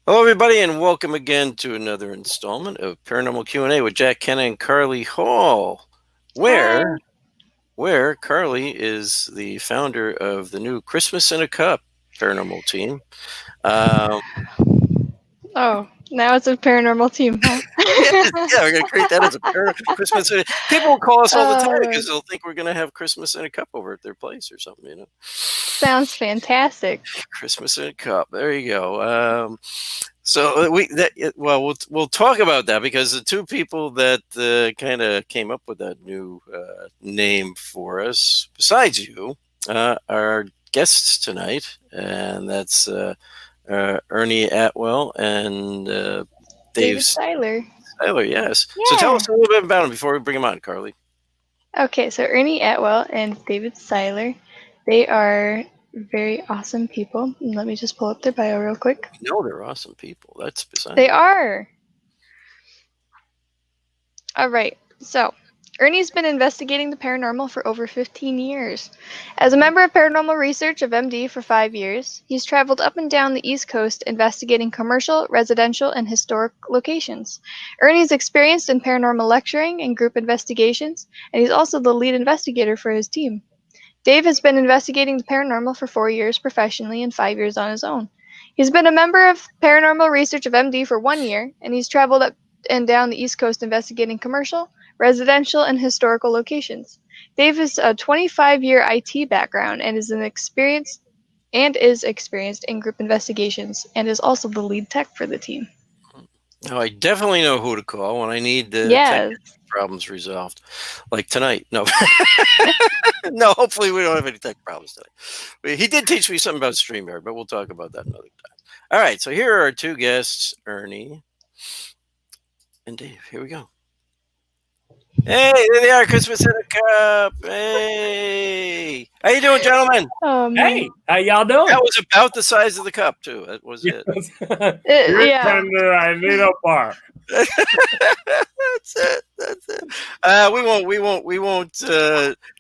Hello, everybody, and welcome again to another installment of Paranormal Q&A with Jack Kenna and Carly Hall, Hi. where Carly is the founder of the new Christmas in a Cup paranormal team. Um, Oh, now it's a paranormal team, huh? yeah, we're going to create that as a Christmas. People will call us all the Oh, time Lord. because they'll think we're going to have Christmas in a Cup over at their place or something, Sounds fantastic. Christmas in a Cup. There you go. So we'll talk about that because the two people that kind of came up with that new name for us, besides you, are guests tonight, and that's Ernie Atwell and Dave David Seiler. Seiler. Yes. So tell us a little bit about him before we bring him on, Carly. Okay, so Ernie Atwell and David Seiler, they are very awesome people. Let me just pull up their bio real quick. No, they're awesome people. That's beside. They are. All right, so Ernie's been investigating the paranormal for over 15 years. As a member of Paranormal Research of MD for 5 years, he's traveled up and down the East Coast investigating commercial, residential, and historic locations. Ernie's experienced in paranormal lecturing and group investigations, and he's also the lead investigator for his team. Dave has been investigating the paranormal for 4 years professionally and 5 years on his own. He's been a member of Paranormal Research of MD for 1 year, and he's traveled up and down the East Coast investigating commercial, residential, and historical locations. Dave has a 25-year IT background and is experienced in group investigations and is also the lead tech for the team. Now, I definitely know who to call when I need Yes. tech problems resolved, like tonight. No, no. Hopefully, we don't have any tech problems tonight. He did teach me something about StreamYard, but we'll talk about that another time. All right, so here are our two guests, Ernie and Dave. Here we go. Hey, there they are, Christmas in a Cup. Hey, how you doing, gentlemen? Hey, how y'all doing? That was about the size of the cup, too. That was it. Yeah. I need a bar. That's it. That's it. We won't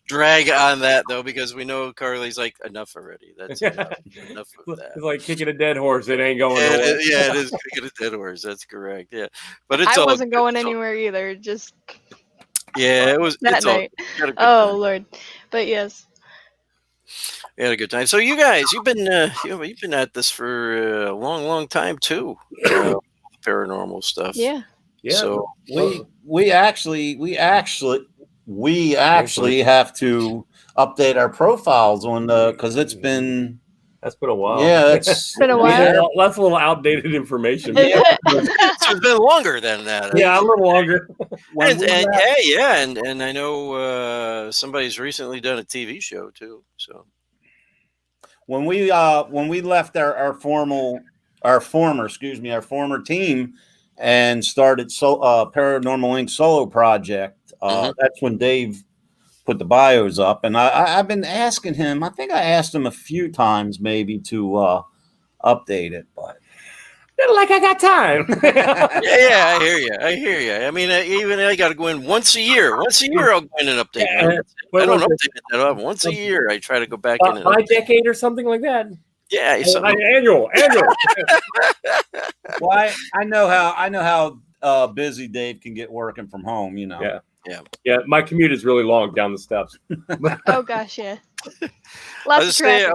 drag on that though, because we know Carly's like enough already. That's enough. Enough of that. It's like kicking a dead horse. It ain't going Yeah, nowhere. it is kicking a dead horse. That's correct. Yeah, but it's I all wasn't good. going It's all- anywhere either. Just Yeah, it was that it's all night. good. We had a good Oh time. Lord, but yes. We had a good time. So you guys, you've been at this for a long time too. Paranormal stuff. Yeah. Yeah. So we actually have to update our profiles on because that's been a while. Yeah, it's been a while. That's a little outdated information. Yeah. it's been longer than that. Yeah, a little longer. And I know somebody's recently done a TV show too. So when we left our former team and started Paranormal Inc. solo project, that's when Dave put the bios up, and I've been asking him. I think I asked him a few times maybe to update it, but like I got time. yeah, I hear you. I mean, even I got to go in once a year. Once a year, I'll go in and update. I don't update it that often. Once a year, I try to go back in and by decade or something like that. Yeah, annual. Well, I know how busy Dave can get working from home. You know. Yeah. My commute is really long down the steps. Oh gosh, yeah. Lots of traffic.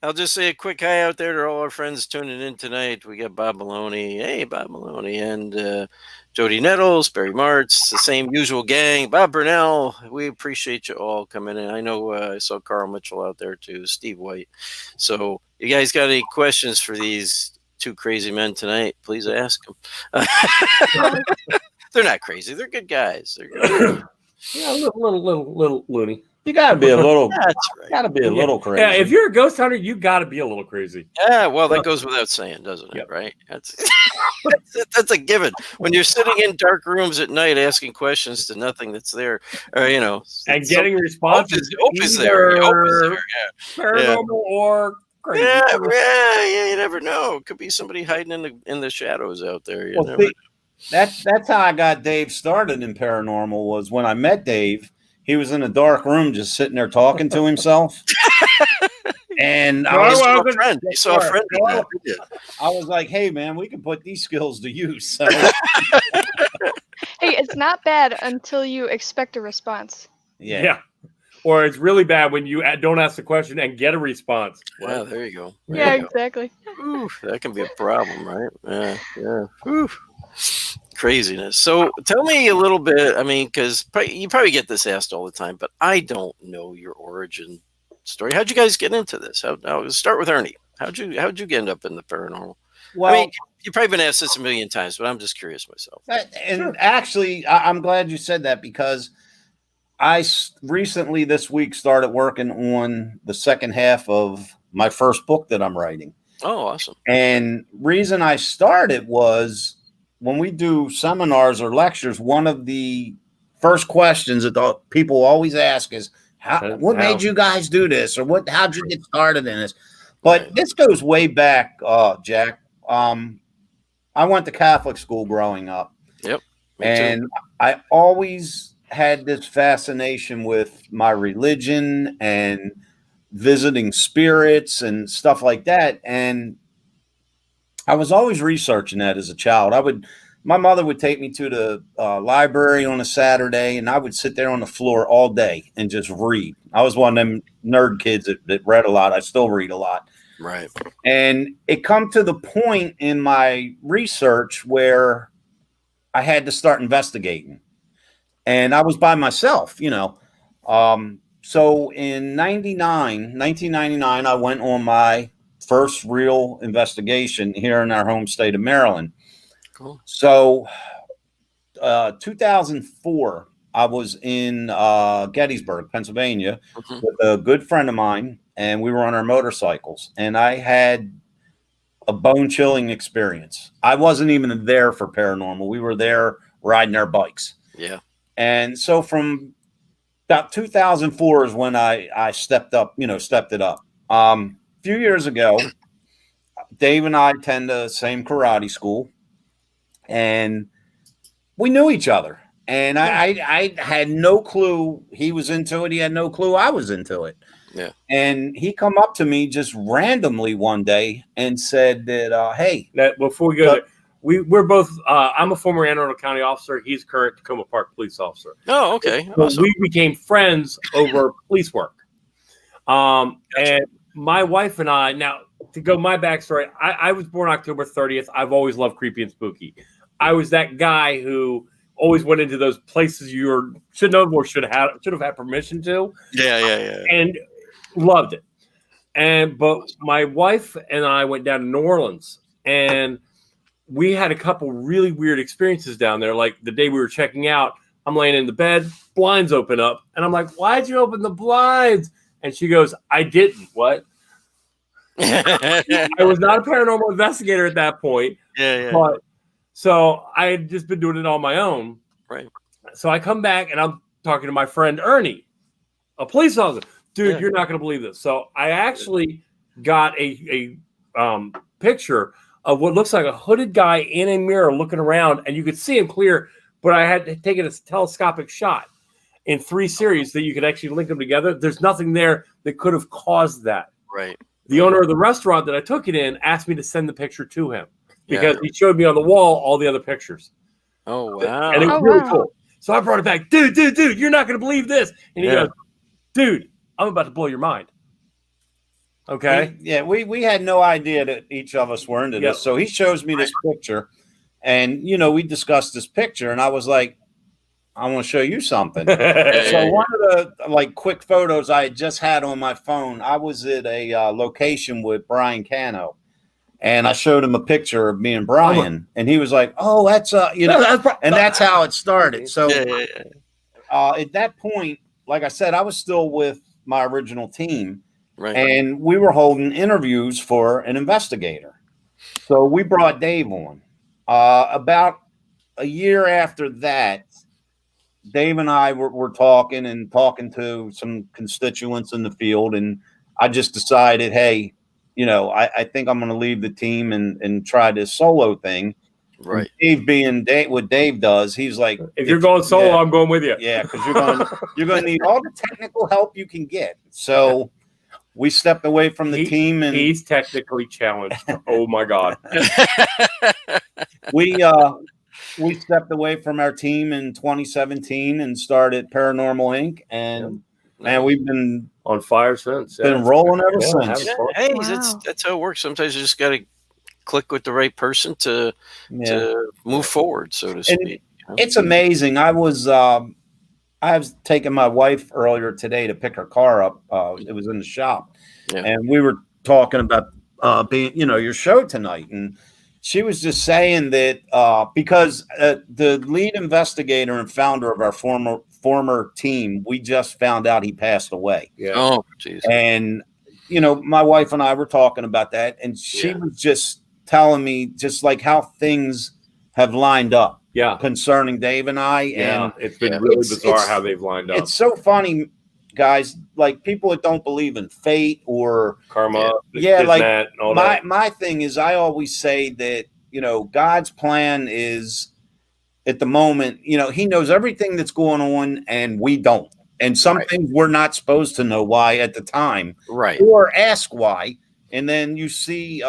I'll just say a quick hi out there to all our friends tuning in tonight. We got Bob Maloney. Hey, Bob Maloney. And Jody Nettles, Barry Martz, the same usual gang. Bob Burnell. We appreciate you all coming in. I know I saw Carl Mitchell out there too, Steve White. So you guys got any questions for these two crazy men tonight? Please ask them. They're not crazy. They're good guys. They're good. Yeah, a little loony. You gotta be a little. That's right. Gotta be a little crazy. Yeah, if you're a ghost hunter, you gotta be a little crazy. Yeah, well, that goes without saying, doesn't it? Yep. Right? That's a given. When you're sitting in dark rooms at night asking questions to nothing that's there, or and getting responses. Hope is there. Yeah. Paranormal or crazy. Yeah. You never know. It could be somebody hiding in the shadows out there. You never know. That's how I got Dave started in paranormal. Was when I met Dave. He was in a dark room, just sitting there talking to himself. And No, I was, saw a friend. You saw a friend in that, didn't you? I was like, hey, man, we can put these skills to use. So, Hey, it's not bad until you expect a response. Yeah. Or it's really bad when you don't ask the question and get a response. Yeah, there you go. There Yeah, you go. exactly. Ooh, that can be a problem, right? Yeah, yeah. Ooh. Craziness. So tell me a little bit. I mean, because you probably get this asked all the time, but I don't know your origin story. How'd you guys get into this? How start with Ernie. How'd you end up in the paranormal? well, I mean, you've probably been asked this a million times, but I'm just curious myself. and actually, I'm glad you said that because I recently this week started working on the second half of my first book that I'm writing. Oh, awesome. And reason I started was when we do seminars or lectures, one of the first questions that the people always ask is, what made you guys do this? Or how'd you get started in this? But Right. this goes way back, Jack. I went to Catholic school growing up. Yep. Me And too. I always had this fascination with my religion and visiting spirits and stuff like that. And I was always researching that as a child. My mother would take me to the library on a Saturday, and I would sit there on the floor all day and just read. I was one of them nerd kids that read a lot. I still read a lot. Right. And it come to the point in my research where I had to start investigating. And I was by myself, you know. So in 1999, I went on my first real investigation here in our home state of Maryland. Cool. So 2004, I was in Gettysburg, Pennsylvania, Mhm. with a good friend of mine, and we were on our motorcycles. And I had a bone-chilling experience. I wasn't even there for paranormal. We were there riding our bikes. Yeah. And so from about 2004 is when I stepped it up. A few years ago, Dave and I attend the same karate school, and we knew each other. And I had no clue he was into it. He had no clue I was into it. Yeah. And he come up to me just randomly one day and said that, hey. Before we go there, we're both, I'm a former Anne Arundel County officer. He's current Tacoma Park police officer. Oh, okay. So Awesome. we became friends over police work. Gotcha. And my wife and I, now to go my backstory, I was born October 30th. I've always loved creepy and spooky. I was that guy who always went into those places you should know or should have had permission to. Yeah. And loved it. But my wife and I went down to New Orleans, and we had a couple really weird experiences down there. Like the day we were checking out, I'm laying in the bed, blinds open up, and I'm like, "Why'd you open the blinds?" And she goes, "I didn't." What? I was not a paranormal investigator at that point. Yeah. But so I had just been doing it on my own. Right. So I come back and I'm talking to my friend Ernie, a police officer. Dude, Yeah. you're not going to believe this. So I actually got a picture of what looks like a hooded guy in a mirror looking around, and you could see him clear, but I had taken a telescopic shot in 3 series that you could actually link them together. There's nothing there that could have caused that. Right. The owner of the restaurant that I took it in asked me to send the picture to him because Yeah. he showed me on the wall all the other pictures. Oh, wow. And it was Oh, really wow. cool. So I brought it back. Dude, you're not going to believe this. And he Yeah. goes, dude, I'm about to blow your mind. Okay. We had no idea that each of us were into Yep. this. So he shows me this picture, and we discussed this picture, and I was like, I want to show you something. So one of the quick photos I had just had on my phone, I was at a location with Brian Cano, and I showed him a picture of me and Brian, and he was like, "Oh, that's and that's how it started." So at that point, like I said, I was still with my original team. Right. And we were holding interviews for an investigator. So we brought Dave on. About a year after that, Dave and I were talking to some constituents in the field. And I just decided, hey, I think I'm going to leave the team and try this solo thing. Right. And Dave, what Dave does, he's like, if you're going solo, I'm going with you. Yeah, because you're going to need all the technical help you can get. So we stepped away from the team, and he's technically challenged. Oh my God. We stepped away from our team in 2017 and started Paranormal Inc. And we've been on fire since. Been rolling ever since. Yeah, hey, that's how it works. Sometimes you just got to click with the right person to move forward, so to speak. It's amazing. I was taking my wife earlier today to pick her car up. It was in the shop, and we were talking about being, your show tonight, and she was just saying that because the lead investigator and founder of our former team, we just found out he passed away. Yeah. Oh, geez. And my wife and I were talking about that, and she was just telling me just like how things have lined up. Yeah. Concerning Dave and I. Yeah. And it's been really bizarre how they've lined up. It's so funny, guys. Like people that don't believe in fate or karma. Like my thing is, I always say that, God's plan is at the moment, he knows everything that's going on and we don't. And some things we're not supposed to know why at the time. Right. Or ask why. And then you see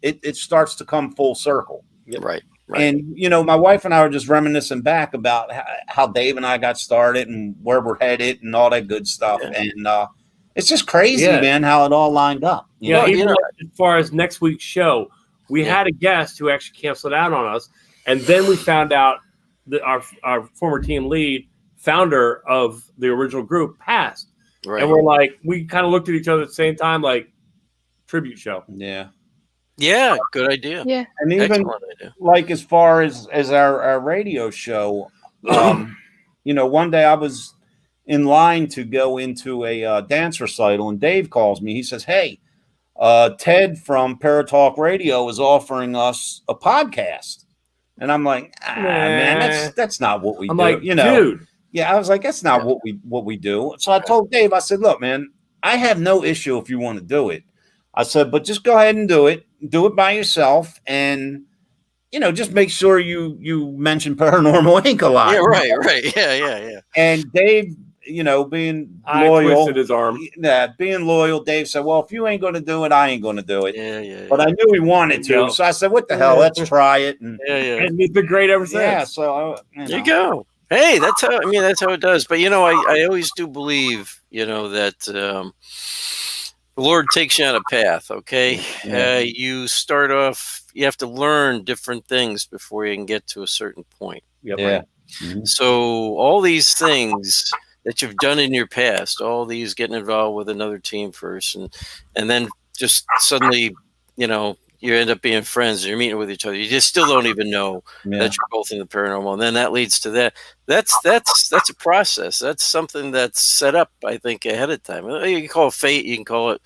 it starts to come full circle. Right. Right. And, my wife and I were just reminiscing back about how Dave and I got started and where we're headed and all that good stuff. Yeah. And it's just crazy, man, how it all lined up. Even as far as next week's show, we had a guest who actually canceled out on us. And then we found out that our former team lead, founder of the original group, passed. Right. And we're like, we kind of looked at each other at the same time, like, tribute show. Yeah. Yeah, good idea. Yeah. And even like as far as our radio show, one day I was in line to go into a dance recital, and Dave calls me. He says, "Hey, Ted from Paratalk Radio is offering us a podcast." And I'm like, man, that's not what we do. Like, dude. Yeah, I was like, that's not what we do. So I told Dave, I said, look, man, I have no issue if you want to do it. I said, but just go ahead and do it. Do it by yourself, and just make sure you mention Paranormal Inc. a lot. Yeah, right. Yeah. And Dave, being I loyal, twisted his arm. Being loyal, Dave said, "Well, if you ain't going to do it, I ain't going to do it." Yeah. But I knew he wanted to, so I said, "What the hell? Let's try it." And and it's been great ever since. Yeah, so there you go. Hey, that's how it does. But I always do believe, that. The Lord takes you on a path, okay? You start off, you have to learn different things before you can get to a certain point. Yep. Yeah. Mm-hmm. So all these things that you've done in your past, all these getting involved with another team first, and then just suddenly, you end up being friends, you're meeting with each other. You just still don't even know that you're both in the paranormal. And then that leads to that. That's a process. That's something that's set up, I think, ahead of time. You can call it fate. You can call it,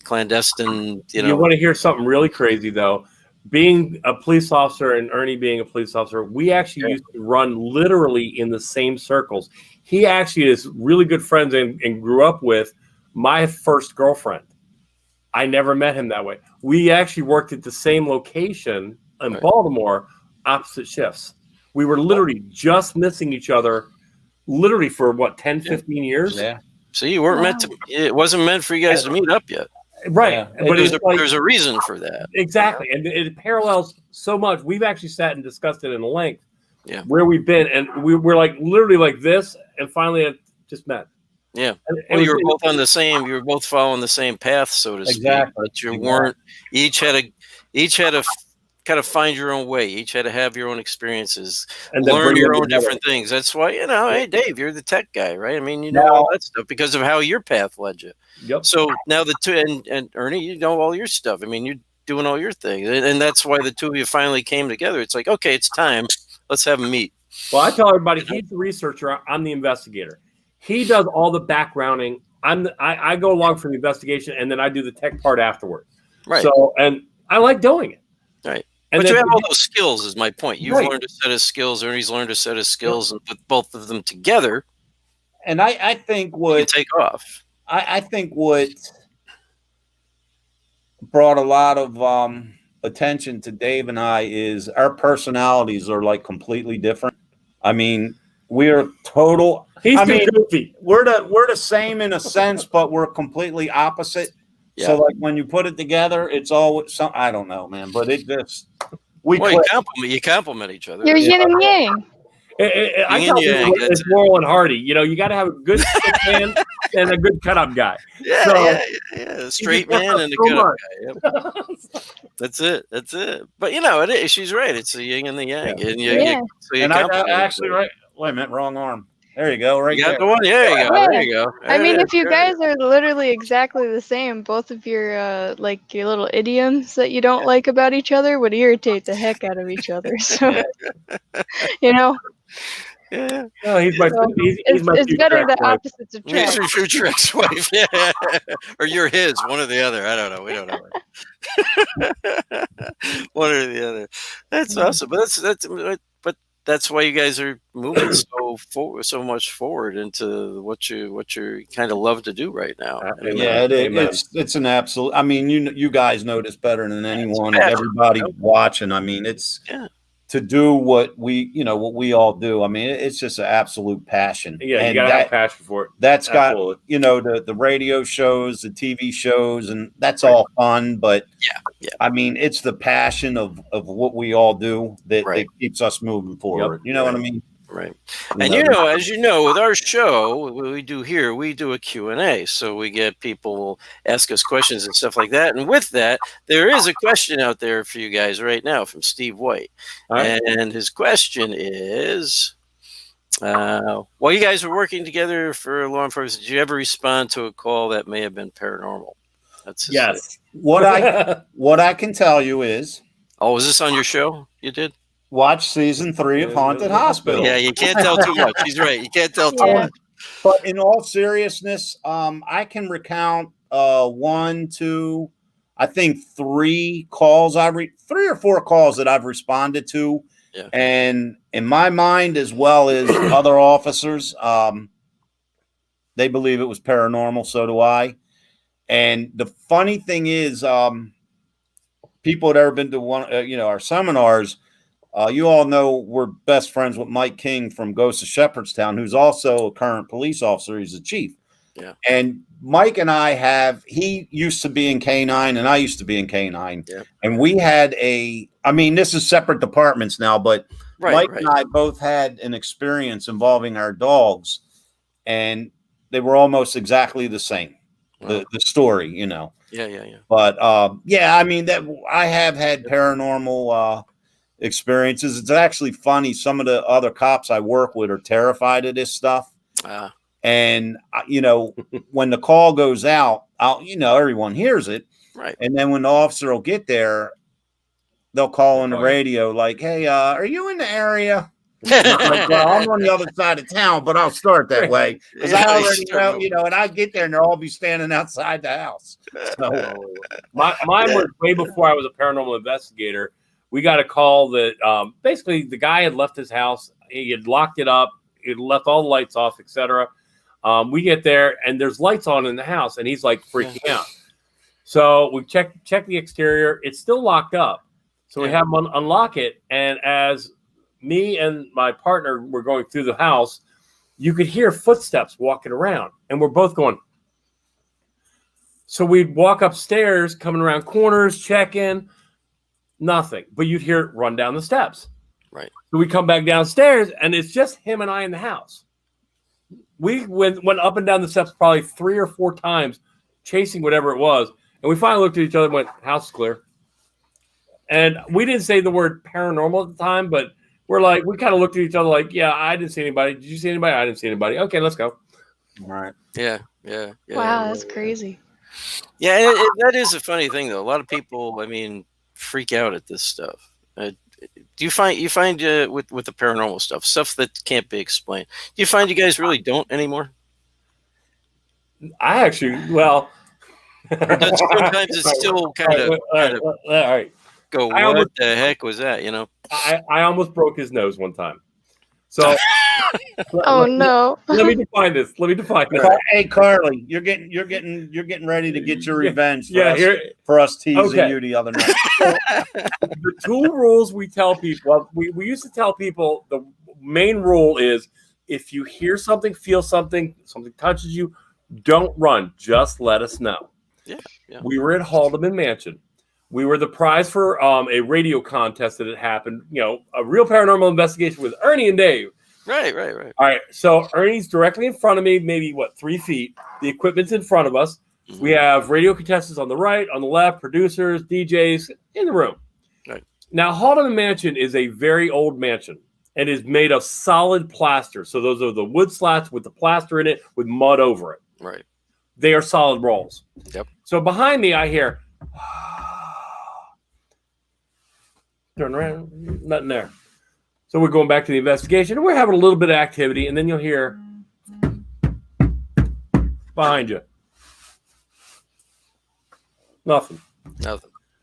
clandestine. You want to hear something really crazy, though? Being a police officer and Ernie being a police officer, we actually used to run literally in the same circles. He actually is really good friends and grew up with my first girlfriend. I never met him that way. We actually worked at the same location in Baltimore, opposite shifts. We were literally just missing each other literally for 10, 15 years. Yeah. So you weren't meant to, it wasn't meant for you guys to meet up yet. Right. Yeah. But there's a reason for that. Exactly. And it parallels so much. We've actually sat and discussed it in length. Yeah. Where we've been. And we were like literally like this, and finally it just met. Yeah. Well, you were both on the same. You were both following the same path, so to speak. But you weren't. Each had to kind of find your own way. Each had to have your own experiences, and learn your own different things. That's why hey, Dave, you're the tech guy, right? I mean, you know all that stuff because of how your path led you. Yep. So now the two and Ernie, you know all your stuff. I mean, you're doing all your things, and that's why the two of you finally came together. It's like, okay, it's time. Let's have them meet. Well, I tell everybody he's the researcher. I'm the investigator. He does all the backgrounding. I go along for the investigation, and then I do the tech part afterward. Right. So, and I like doing it. Right. And but you have all those skills, is my point. You've learned a set of skills. Ernie's learned a set of skills, and put both of them together. And I think what you take off. I think what brought a lot of attention to Dave and I is our personalities are like completely different. I mean, we're total. He's I too mean, goofy. we're the same in a sense, but we're completely opposite. Yeah. So like when you put it together, it's all some. I don't know, man, but it just we Well, click. you compliment each other. You're That's yin and yang. I Yin tell and yang, people that's it's Laurel and Hardy. You know, you got to have a good stick man and a good cut up guy. Yeah, So, yeah. Straight just man messed and a up so cut up much. guy. Yep. That's it. But you know, it is. She's right. It's the yin and the yang. And Yeah. so you And I compliment each actually other. right. Wait a minute, wrong arm. There you go, right You got there. the one. There you go. Yeah. There you go. I mean, There if you it is. guys are literally exactly the same, both of your like your little idioms that you don't like about each other would irritate the heck out of each other. So, you know, Yeah. No, he's my so he's my it's future better that ex-wife. opposites He's attract. your future ex-wife. Yeah. Or you're his, one or the other. I don't know. We don't know. One or the other. That's awesome. But that's why you guys are moving so much forward into what you kind of love to do right now. Amen. Yeah, Amen. it's an absolute. I mean, you guys know this better than anyone. passion. Everybody watching. I mean, it's Yeah. to do what we all do. I mean, it's just an absolute passion. Yeah, you and got to have passion for it. that's got Absolutely. the radio shows, the TV shows, and that's all fun. But Yeah. I mean, it's the passion of what we all do that keeps us moving forward. You know what I mean? Right. And as you know, with our show, what we do here, we do a Q&A. So we get people ask us questions and stuff like that. And with that, there is a question out there for you guys right now from Steve White. Right. And his question is, while you guys were working together for law enforcement, did you ever respond to a call that may have been paranormal? That's his Yes. What I can tell you is, Oh, was this on your show? You did? watch season 3 of Haunted Hospital. Yeah, you can't tell too much. He's right. You can't tell too Yeah. much. But in all seriousness, I can recount 1, 2, I think 3 calls 3 or 4 calls that I've responded to. Yeah. And in my mind, as well as other officers, they believe it was paranormal. So do I. And the funny thing is, people that ever been to one, our seminars, you all know we're best friends with Mike King from Ghost of Shepherdstown, who's also a current police officer. He's a chief. Yeah. And Mike and I he used to be in K9 and I used to be in K9. Yeah. And we had this is separate departments now, but Mike and I both had an experience involving our dogs, and they were almost exactly the same. Wow. The story, Yeah. But I mean, that I have had paranormal experiences. It's actually funny. Some of the other cops I work with are terrified of this stuff. And when the call goes out, everyone hears it. Right. And then when the officer will get there, they'll call on the radio like, "Hey, are you in the area?" I'm like, well, I'm on the other side of town, but I'll start that way because I already know, and I get there and they'll all be standing outside the house. So, mine was way before I was a paranormal investigator. We got a call that basically the guy had left his house. He had locked it up. He had left all the lights off, etc. We get there and there's lights on in the house, and he's like freaking out. So we check the exterior. It's still locked up. So we have him unlock it, and as me and my partner were going through the house, you could hear footsteps walking around, and we're both going. So we'd walk upstairs, coming around corners, checking, nothing. But you'd hear it run down the steps. Right. So we come back downstairs, and it's just him and I in the house. We went up and down the steps probably 3 or 4 times, chasing whatever it was. And we finally looked at each other and went, "House is clear." And we didn't say the word paranormal at the time, but we kind of looked at each other like, "Yeah, I didn't see anybody. Did you see anybody? I didn't see anybody. Okay, let's go." all right. Yeah. Wow, that's crazy. Yeah, that is a funny thing, though. A lot of people, freak out at this stuff. Do you find with the paranormal stuff that can't be explained? Do you find you guys really don't anymore? I actually, well, sometimes it's still kind of all right. Go, what the heck was that? I almost broke his nose one time. So, no. Let me define this. Hey, Carly, you're getting ready to get your revenge. For us teasing you the other night. The 2 rules we tell people. We used to tell people the main rule is if you hear something, feel something, something touches you, don't run. Just let us know. Yeah. We were at Haldeman Mansion. We were the prize for a radio contest that had happened. A real paranormal investigation with Ernie and Dave. Right. All right. So Ernie's directly in front of me, maybe 3 feet. The equipment's in front of us. Mhm. We have radio contestants on the right, on the left, producers, DJs in the room. Right. Now, Haldeman Mansion is a very old mansion and is made of solid plaster. So those are the wood slats with the plaster in it with mud over it. Right. They are solid walls. Yep. So behind me, I hear, turn around, nothing there. So we're going back to the investigation, and we're having a little bit of activity, and then you'll hear behind you. Nothing.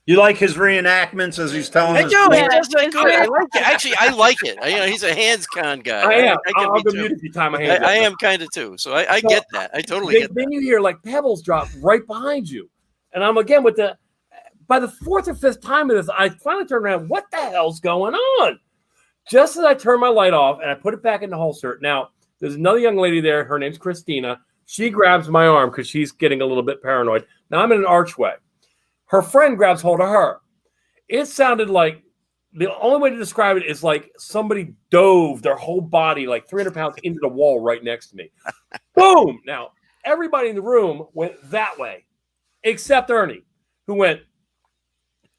You like his reenactments as he's telling I us? do. Yeah. He does that good. I like it. Actually, I like it. He's a hands con guy. I am. I can I'll be go too. mute if you tie my hands. I am kind of too. So I So, get that. I totally get that. Then you hear like pebbles drop right behind you. And I'm again by the 4th or 5th time of this, I finally turn around. What the hell's going on? Just as I turn my light off and I put it back in the holster. Now, there's another young lady there. Her name's Christina. She grabs my arm because she's getting a little bit paranoid. Now I'm in an archway. Her friend grabs hold of her. It sounded like, the only way to describe it is like somebody dove their whole body, like 300 pounds, into the wall right next to me. Boom! Now, everybody in the room went that way, except Ernie, who went,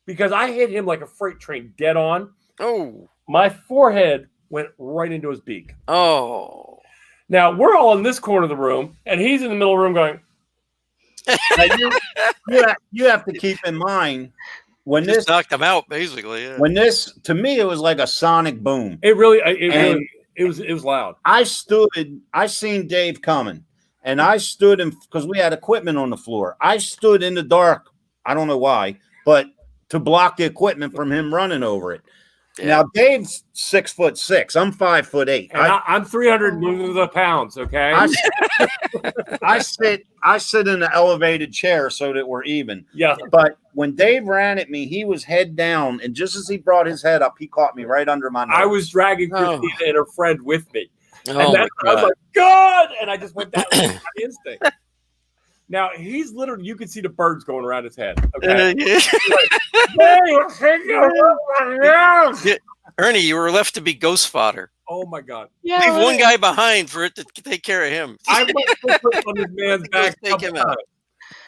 because I hit him like a freight train dead on. Oh. My forehead went right into his beak. Oh. Now, we're all in this corner of the room, and he's in the middle of the room going, you have to keep in mind when Just this knocked him out, basically. Yeah. when this to me it was like a sonic boom. it was loud. I seen Dave coming, and I stood in because we had equipment on the floor. I stood in the dark. I don't know why, but to block the equipment from him running over it. Yeah. Now Dave's 6'6". I'm 5'8". And I'm 300 pounds, okay? I sit in an elevated chair so that we're even. Yeah. But when Dave ran at me, he was head down, and just as he brought his head up, he caught me right under my nose. I was dragging Oh. Christina and her friend with me. Oh, And my that's I was God. like, God! And I just went down with my instinct. Now, he's literally, you can see the birds going around his head. Okay. Yeah. Ernie, you were left to be ghost fodder. Oh, my God. Yeah. Leave one guy behind for it to take care of him. I went on this man's back. Take him out.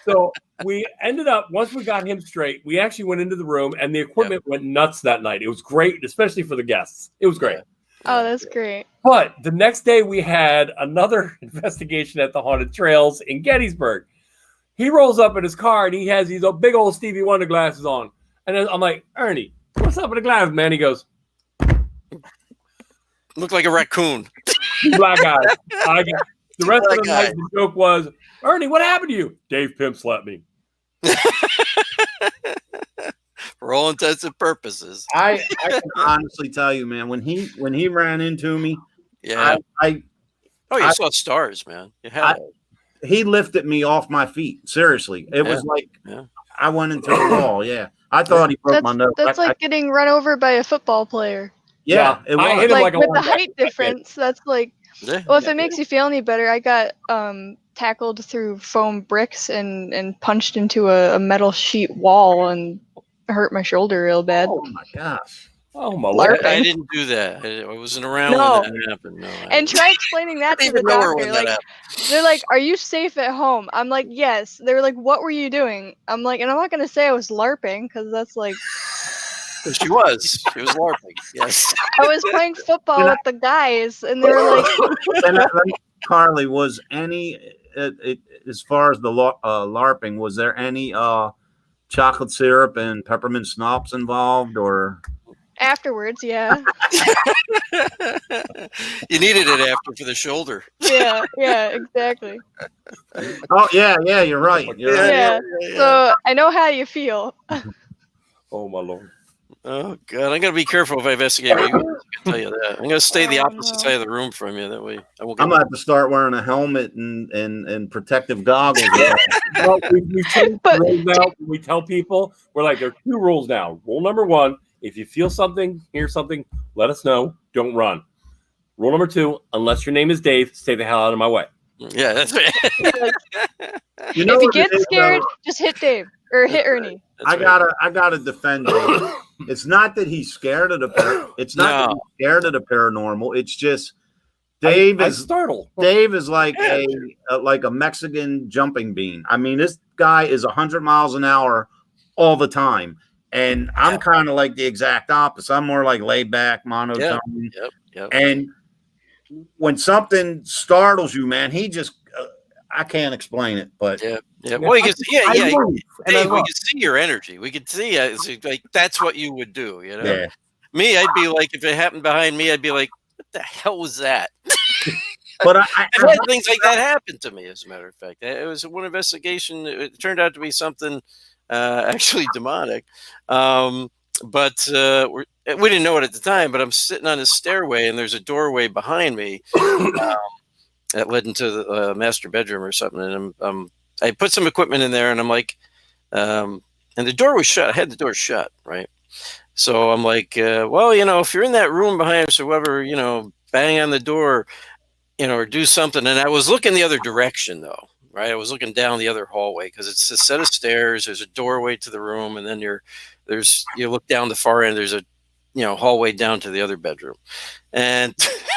So we ended up, once we got him straight, we actually went into the room, and the equipment went nuts that night. It was great, especially for the guests. It was great. Oh, that's great. But the next day we had another investigation at the Haunted Trails in Gettysburg. He rolls up in his car and he has these big old Stevie Wonder glasses on. And then I'm like, Ernie, what's up with the glasses, man? He goes, Looked like a raccoon. black guy. The rest of Black the guy. night, the joke was, Ernie, what happened to you? Dave Pimp slapped me. For all intents and purposes. I can honestly tell you, man, when he ran into me, Yeah. I You saw stars, man. You had it. he lifted me off my feet. Seriously, it was like I went into the wall. Yeah, I thought he broke my nose. That's like getting run over by a football player. Yeah, it I was. hit him Like like a with the linebacker. height difference, that's like. Yeah. Well, if it makes you feel any better, I got tackled through foam bricks and punched into a metal sheet wall and hurt my shoulder real bad. Oh my gosh! Oh, my Lord. LARPing. I didn't do that. I wasn't around No. when that happened. No. And try explaining that I to didn't the even know her when doctor. that Like, happened. they're like, "Are you safe at home?" I'm like, "Yes." They were like, "What were you doing?" I'm like, and I'm not gonna say I was LARPing because that's like She was. She was LARPing. Yes. I was playing football with the guys, and they were like, And Carly, was any as far as the LARPing? Was there any chocolate syrup and peppermint schnapps involved, or? afterwards, yeah, You needed it after for the shoulder. yeah, exactly. Oh yeah, you're right. You're right. Yeah. So I know how you feel. Oh, my Lord. Oh God, I'm gonna be careful if I investigate. I can tell you that. I'm gonna stay the opposite no. side of the room from you. That way, I won't. I'm gonna have to start wearing a helmet and protective goggles. Well, we've changed But- the rules now. We tell people, we're like, there are 2 rules now. Rule number 1, if you feel something, hear something, let us know. Don't run. Rule number 2: unless your name is Dave, stay the hell out of my way. Yeah, that's right. You know if you what it get is, scared, though? just hit Dave or hit Ernie. That's I gotta defend Dave. It's not that he's scared of the that he's scared of the paranormal. It's just Dave I is startled. Dave is like a Mexican jumping bean. I mean, this guy is 100 miles an hour all the time, and I'm kind of like the exact opposite. I'm more like laid back, monotone. Yep. And when something startles you, man, he just I can't explain it, but yeah. Well, you can see, I move, and I Dave, we look. can see your energy. We could see it's like that's what you would do. You know, yeah. me, I'd be like, if it happened behind me, I'd be like, what the hell was that? But I've had things like that happen to me. As a matter of fact, it was one investigation. It turned out to be something actually demonic. But we didn't know it at the time. But I'm sitting on a stairway, and there's a doorway behind me that led into the master bedroom or something. And I put some equipment in there, and I'm like, and the door was shut. I had the door shut, right? So I'm like, well, if you're in that room behind us or whoever, bang on the door, or do something. And I was looking the other direction, though, right? I was looking down the other hallway because it's a set of stairs. There's a doorway to the room, and then you look down the far end. There's a hallway down to the other bedroom, and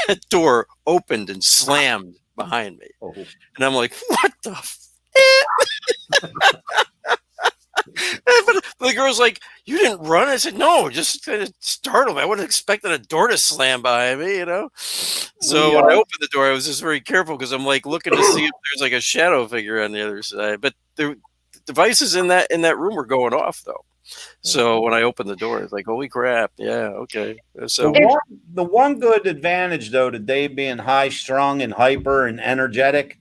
the door opened and slammed behind me. Oh. And I'm like, what the? But the girl's like, you didn't run? I said, no, just kind of startled me. I wouldn't have expected a door to slam behind me, So when I opened the door, I was just very careful because I'm like looking to see if there's like a shadow figure on the other side. But the devices in that room were going off though. So when I opened the door, it's like, holy crap. Yeah, okay. So the one good advantage though to Dave being high strung and hyper and energetic,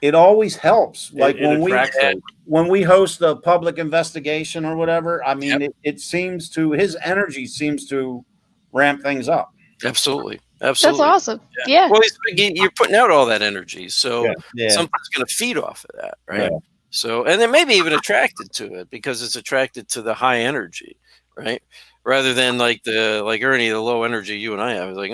it always helps. Like when we host a public investigation or whatever, I mean, it seems to his energy seems to ramp things up. Absolutely. That's awesome. Yeah. Well, you're putting out all that energy, so Yeah. something's going to feed off of that, right? Yeah. So, and then maybe even attracted to it because it's attracted to the high energy, right? Rather than like Ernie, the low energy you and I have. It's like,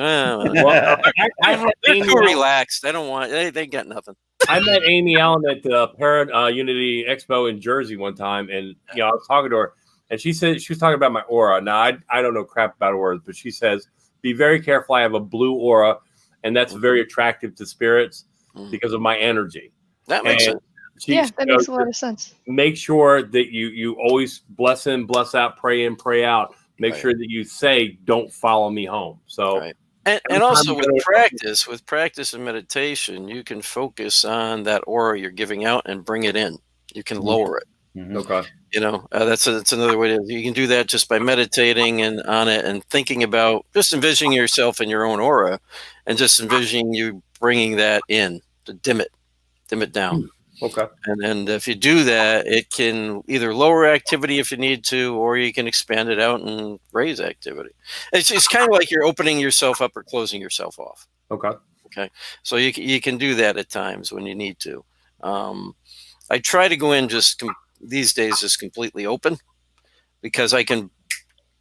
they're too relaxed. They don't want. They got nothing. I met Amy Allen at the Unity Expo in Jersey one time, and I was talking to her, and she said she was talking about my aura. Now I don't know crap about auras, but she says be very careful. I have a blue aura, and that's very attractive to spirits because of my energy. That makes sense. That makes a lot of sense. Make sure that you always bless in, bless out, pray in, pray out. Make sure that you say, "Don't follow me home." So. Right. And also with practice and meditation, you can focus on that aura you're giving out and bring it in. You can lower it. Mm-hmm. Okay. That's another way you can do that just by meditating and on it and thinking about just envisioning yourself in your own aura and just envisioning you bringing that in to dim it down. Okay. And if you do that, it can either lower activity if you need to, or you can expand it out and raise activity. It's kind of like you're opening yourself up or closing yourself off. Okay. Okay. So you can do that at times when you need to. I try to go in these days just completely open because I can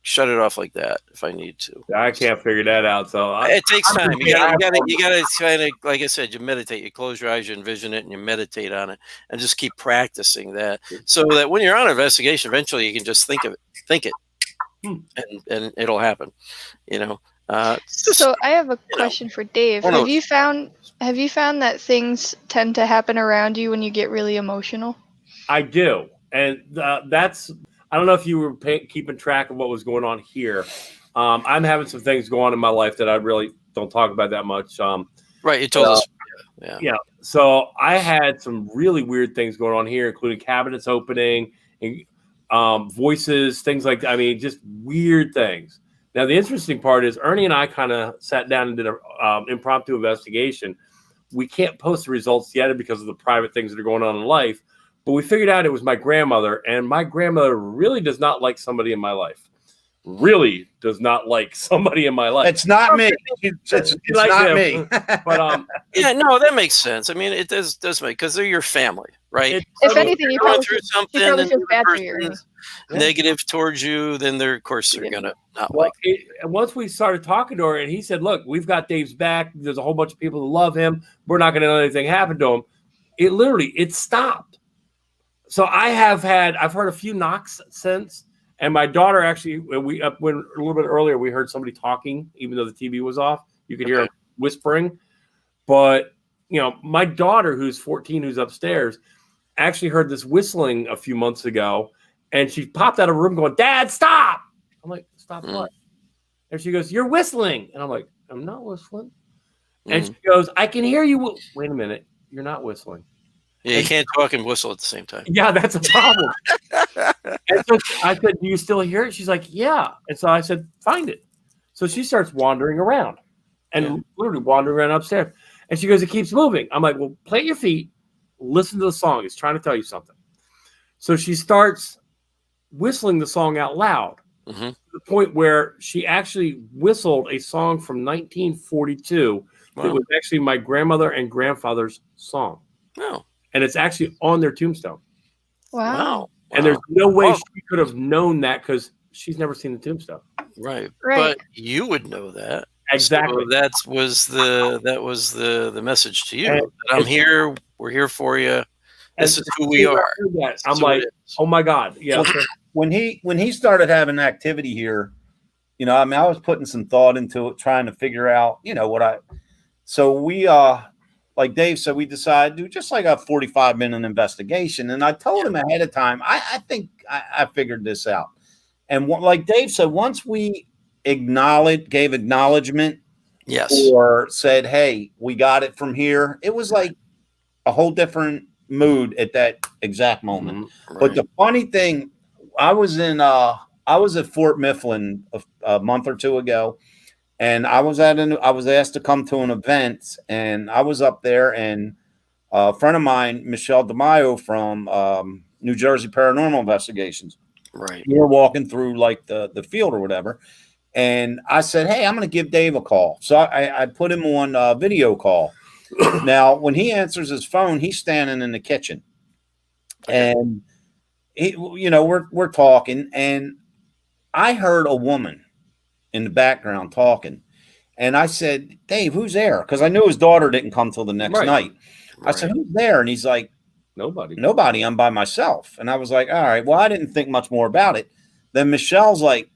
shut it off like that if I need to. I can't figure that out. So it takes time. You gotta kind of, like I said, you meditate. You close your eyes, you envision it, and you meditate on it, and just keep practicing that, so that when you're on an investigation, eventually you can just think it, and it'll happen. So I have a question for Dave. Have you found that things tend to happen around you when you get really emotional? I do, and that's. I don't know if you were keeping track of what was going on here. I'm having some things going on in my life that I really don't talk about that much. Right, you told us. Yeah. So I had some really weird things going on here, including cabinets opening, and voices, things like that. I mean, just weird things. Now, the interesting part is Ernie and I kind of sat down and did an impromptu investigation. We can't post the results yet because of the private things that are going on in life. But we figured out it was my grandmother, and my grandmother really does not like somebody in my life. Really does not like somebody in my life. It's not me. It's not me. But no, that makes sense. I mean, it does make because they're your family, Right. If anything, you Going probably through should, something you probably and feel the bad for your Ernie. person's negative towards you, then they're, of course, they're gonna not Well, like. and once we started talking to her, and he said, "Look, we've got Dave's back. There's a whole bunch of people who love him. We're not going to let anything happen to him." It literally stopped. So I've heard a few knocks since, and my daughter actually, when a little bit earlier, we heard somebody talking, even though the TV was off. You could hear them whispering, but my daughter, who's 14, who's upstairs, actually heard this whistling a few months ago, and she popped out of her room going, "Dad, stop!" I'm like, "Stop what?" And she goes, "You're whistling," and I'm like, "I'm not whistling." And she goes, "I can hear you." Wait a minute, you're not whistling. Yeah, you can't talk and whistle at the same time. Yeah, that's a problem. And so I said, "Do you still hear it?" She's like, "Yeah." And so I said, "Find it." So she starts wandering around and literally wandering around upstairs. And she goes, "It keeps moving." I'm like, "Well, plant your feet, listen to the song. It's trying to tell you something." So she starts whistling the song out loud to the point where she actually whistled a song from 1942 that was actually my grandmother and grandfather's song. Wow. And it's actually on their tombstone. Wow. And there's no way she could have known that because she's never seen the tombstone. Right. But you would know that. Exactly. So that was the message to you. And that I'm here. We're here for you. This is who we are. I'm like, oh my God. Yeah. When he started having activity here, I mean, I was putting some thought into it, trying to figure out, so we like Dave said, we decided to do just like a 45-minute investigation. And I told him ahead of time, I think I figured this out. And like Dave said, once we gave acknowledgement, or said, "Hey, we got it from here," it was like a whole different mood at that exact moment. Right. But the funny thing, I was at Fort Mifflin a month or two ago, and I was asked to come to an event, and I was up there, and a friend of mine, Michelle DeMaio from New Jersey Paranormal Investigations. Right. We were walking through like the field or whatever. And I said, "Hey, I'm going to give Dave a call." So I put him on video call. Now, when he answers his phone, he's standing in the kitchen, and we're talking, and I heard a woman in the background talking, and I said, "Dave, who's there?" Because I knew his daughter didn't come till the next night. I said, "Who's there?" And he's like, "Nobody. I'm by myself." And I was like, "All right, well, I didn't think much more about it." Then Michelle's like,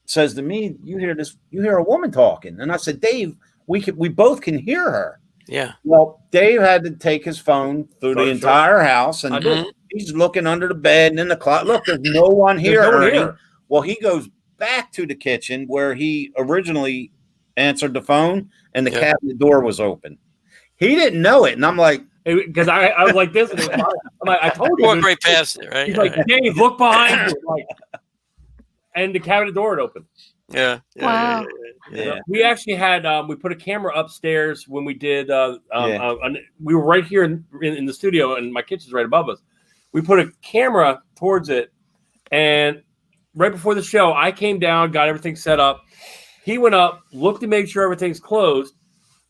says to me, "You hear a woman talking." And I said, "Dave, we both can hear her." Yeah. Well, Dave had to take his phone through the entire house, and he's looking under the bed and in the closet. Look, there's no one here, Ernie. Well, he goes back to the kitchen where he originally answered the phone, and the cabinet door was open. He didn't know it, and I'm like, because I was like this, and I'm like, I told you, walk right past it, right? He's like, "Dave, look behind you," like, and the cabinet door had opened. Yeah. Wow. Yeah. We actually had we put a camera upstairs when we did. We were right here in the studio, and my kitchen's right above us. We put a camera towards it, and right before the show, I came down, got everything set up. He went up, looked to make sure everything's closed,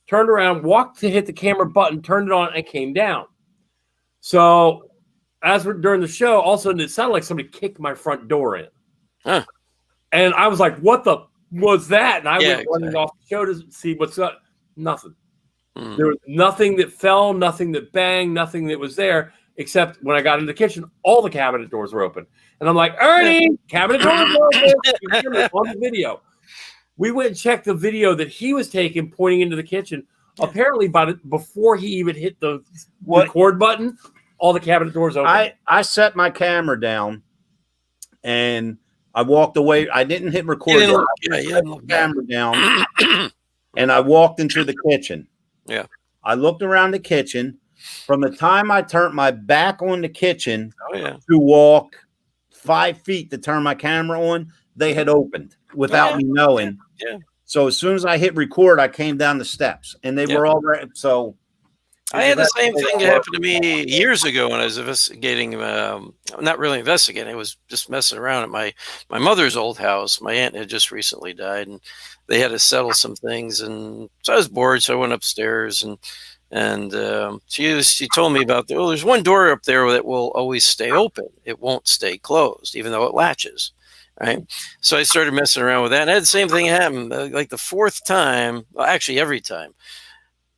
turned around, walked to hit the camera button, turned it on, and came down. So as we're during the show, all of a sudden it sounded like somebody kicked my front door in. Huh. And I was like, "What the was that?" And I went running off the show to see what's up. Nothing. There was nothing that fell, nothing that banged, nothing that was there, except when I got in the kitchen, all the cabinet doors were open. And I'm like, "Ernie, cabinet doors are open." You hear me on the video. We went and checked the video that he was taking pointing into the kitchen. Apparently, before he even hit the record button, all the cabinet doors open. I set my camera down, and I walked away. I didn't hit record. I set the camera down, and I walked into the kitchen. Yeah. I looked around the kitchen. From the time I turned my back on the kitchen to walk 5 feet to turn my camera on, they had opened without me knowing. Yeah. So as soon as I hit record, I came down the steps, and they were all right. So I had the same thing happen to me years ago when I was investigating. Not really investigating; I was just messing around at my mother's old house. My aunt had just recently died, and they had to settle some things. And so I was bored, so I went upstairs, and And she told me about there's one door up there that will always stay open. It won't stay closed, even though it latches. Right. So I started messing around with that. And I had the same thing happen. Like the fourth time, well, actually every time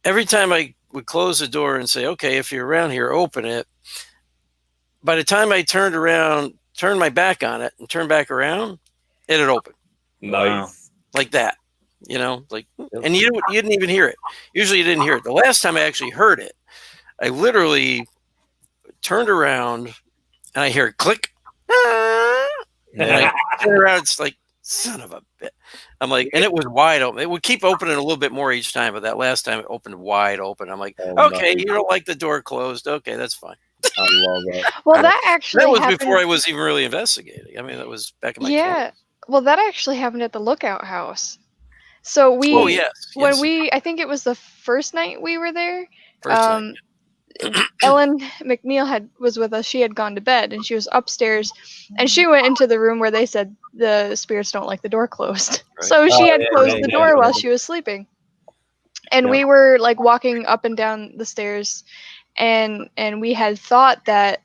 I would close the door and say, okay, if you're around here, open it. By the time I turned my back on it and turned back around, it had opened. Nice. Like that. Like, and you didn't even hear it. Usually you didn't hear it. The last time I actually heard it, I literally turned around and I hear it click. And I turn around, it's like, son of a bit. I'm like, and it was wide open. It would keep opening a little bit more each time, but that last time it opened wide open. I'm like, okay, you don't like the door closed. Okay, that's fine. I love that. Well, that actually was happened before I was even really investigating. I mean, that was back in my 20s. Well, that actually happened at the Lookout House. So I think it was the first night we were there. First night. Ellen McNeil was with us. She had gone to bed and she was upstairs, and she went into the room where they said the spirits don't like the door closed. Right. So she had closed the door while she was sleeping, and we were like walking up and down the stairs, and we had thought that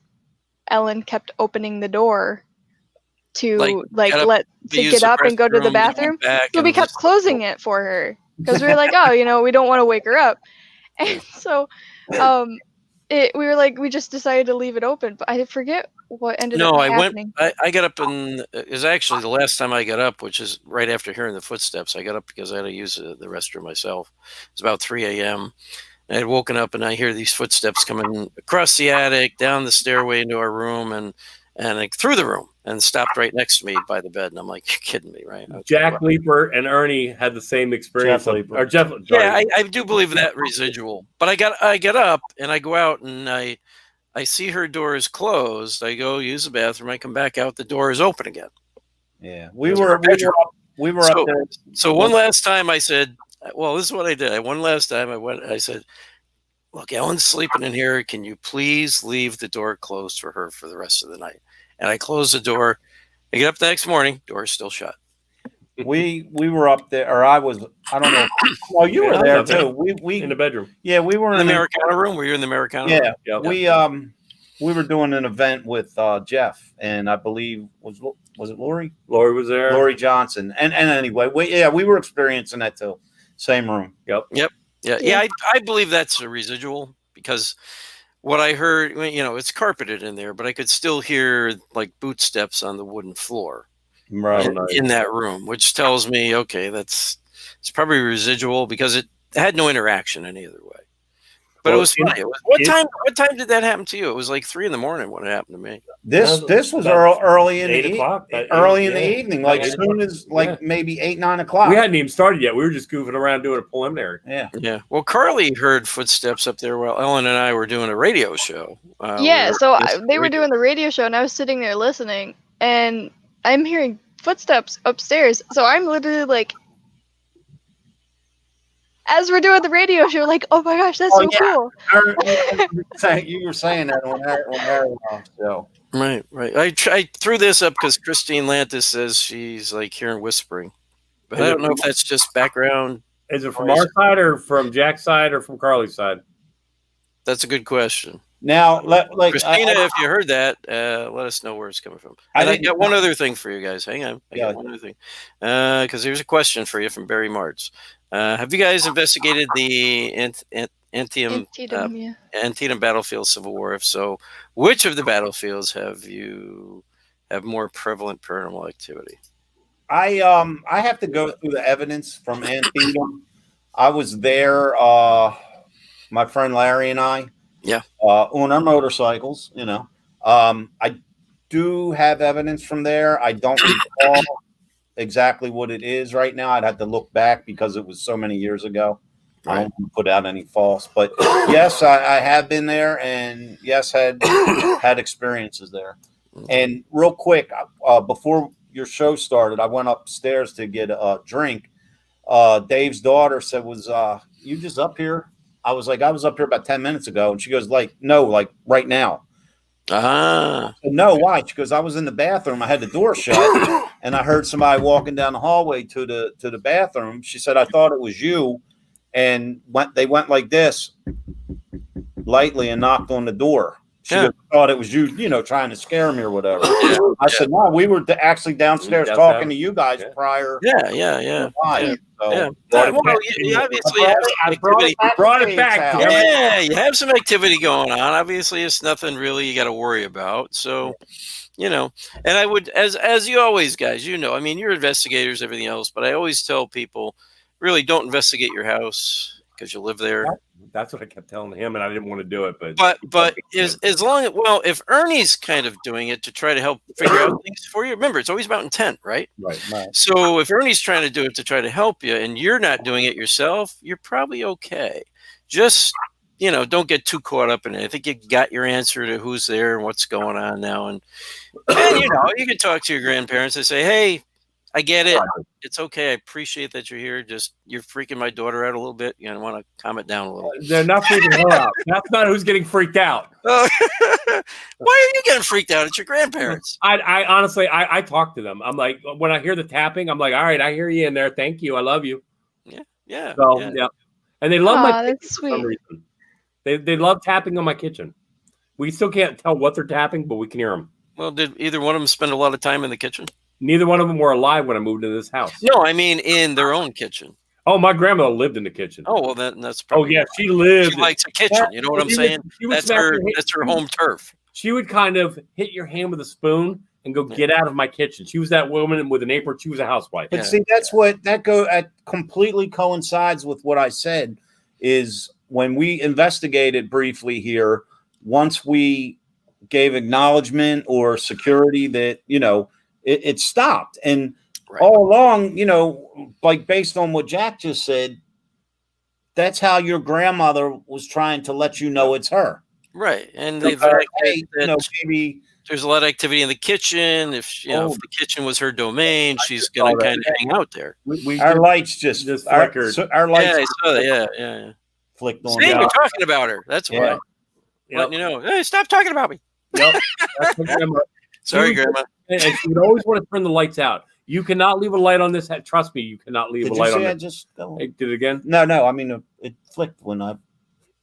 Ellen kept opening the door to get up and go to the bathroom. So we kept closing it for her because we were like, oh, we don't want to wake her up. And so we were like, we just decided to leave it open, but I forget what ended up happening. I got up, and it was actually the last time I got up, which is right after hearing the footsteps. I got up because I had to use the restroom myself. It was about 3 a.m. I had woken up and I hear these footsteps coming across the attic, down the stairway into our room, and like through the room, and stopped right next to me by the bed. And I'm like, you're kidding me, right? Jack Leeper and Ernie had the same experience. Yeah, I do believe that residual. But I get up and I go out and I see her door is closed. I go use the bathroom. I come back out. The door is open again. Yeah, we were up there. So one last time I said, well, this is what I did. One last time I said, look, Ellen's sleeping in here. Can you please leave the door closed for her for the rest of the night? And I closed the door. I get up the next morning, door's still shut. We were up there, or I don't know. Well, you were there too. We in the bedroom. Yeah, we were in the Americana room. Were you in the Americana room? Yeah. We were doing an event with Jeff, and I believe was it Lori? Lori was there. Lori Johnson. And anyway, we were experiencing that too. Same room. Yep. Yeah. I believe that's a residual, because what I heard, it's carpeted in there, but I could still hear like boot steps on the wooden floor in that room, which tells me, okay, it's probably residual, because it had no interaction any other way. But it was funny. What time did that happen to you? It was like 3 a.m. when it happened to me. This was early in 8 o'clock. Early in the evening, like soon as maybe 8, 9 o'clock. We hadn't even started yet. We were just goofing around doing a preliminary. Yeah. Well, Carly heard footsteps up there while Ellen and I were doing a radio show. They were doing the radio show, and I was sitting there listening, and I'm hearing footsteps upstairs. So I'm literally like, as we're doing the radio show, like, oh my gosh, that's so cool. You were saying that when Harry was on the show. Right. I threw this up because Christine Lantis says she's like hearing whispering, but I don't know if that's just background. Is it from our side, or from Jack's side, or from Carly's side? That's a good question. Now, Christina, if you heard that, let us know where it's coming from. And I got one other thing for you guys. Hang on. I got one other thing. Because here's a question for you from Barry Martz. Have you guys investigated the Antietam battlefield Civil War? If so, which of the battlefields have more prevalent paranormal activity? I have to go through the evidence from Antietam. I was there, my friend Larry and I. Yeah. On our motorcycles, I do have evidence from there. I don't recall exactly what it is right now. I'd have to look back because it was so many years ago. Right. I don't want to put out any false, but yes, I have been there, and yes, had experiences there. And real quick, before your show started, I went upstairs to get a drink. Dave's daughter said, "Was you just up here?" I was like, "I was up here about 10 minutes ago," and she goes, "No, like right now." No, why? She goes, "I was in the bathroom. I had the door shut, and I heard somebody walking down the hallway to the bathroom." She said, "I thought it was you," and they went like this, lightly and knocked on the door. She Yeah. thought it was you, trying to scare me or whatever. Yeah. I said, no, we were actually downstairs talking to you guys prior. Yeah. So, Yeah. Brought it Well, back. you obviously have some activity. Brought it back. to Damn it. Yeah, you have some activity going on. Obviously, it's nothing really you got to worry about. So, and I would, as you always, guys, I mean, you're investigators, everything else, but I always tell people, really, don't investigate your house because you live there. That's what I kept telling him, and I didn't want to do it. But as long if Ernie's kind of doing it to try to help figure out things for you, remember it's always about intent, right? Right. So if Ernie's trying to do it to try to help you, and you're not doing it yourself, you're probably okay. Just don't get too caught up in it. I think you got your answer to who's there and what's going on now, and you can talk to your grandparents and say, hey. I get it. It's okay. I appreciate that you're here. Just you're freaking my daughter out a little bit. You want to calm it down a little. They're not freaking her out. That's not who's getting freaked out. Why are you getting freaked out? It's your grandparents. I honestly, I talk to them. I'm like, when I hear the tapping, I'm like, all right, I hear you in there. Thank you. I love you. Yeah. So yeah, and they love my kitchen that's for some sweet. reason. They love tapping on my kitchen. We still can't tell what they're tapping, but we can hear them. Well, did either one of them spend a lot of time in the kitchen? Neither one of them were alive when I moved into this house. No, I mean in their own kitchen. Oh, my grandmother lived in the kitchen. Oh, well, that's Oh, probably. yeah, she lived. She likes a kitchen. You know what I'm saying? That's her home turf. She would kind of hit your hand with a spoon and go get out of my kitchen. She was that woman with an apron. She was a housewife. But see, that's completely coincides with what I said. Is when we investigated briefly here, once we gave acknowledgement or security that it stopped, and all along, like based on what Jack just said, that's how your grandmother was trying to let you know it's her. Right, and they've maybe there's a lot of activity in the kitchen. If if the kitchen was her domain, she's gonna kind of hang out there. Our lights just flickered. Our lights, yeah, I saw that. Yeah. Flicked on. See, we're talking about her. That's why. Letting you know, hey, stop talking about me. Yep. Sorry, Grandma. And she would always want to turn the lights out. You cannot leave a light on this. Trust me, you cannot leave a light on this. Hey, did it again? No. I mean, it flicked when I.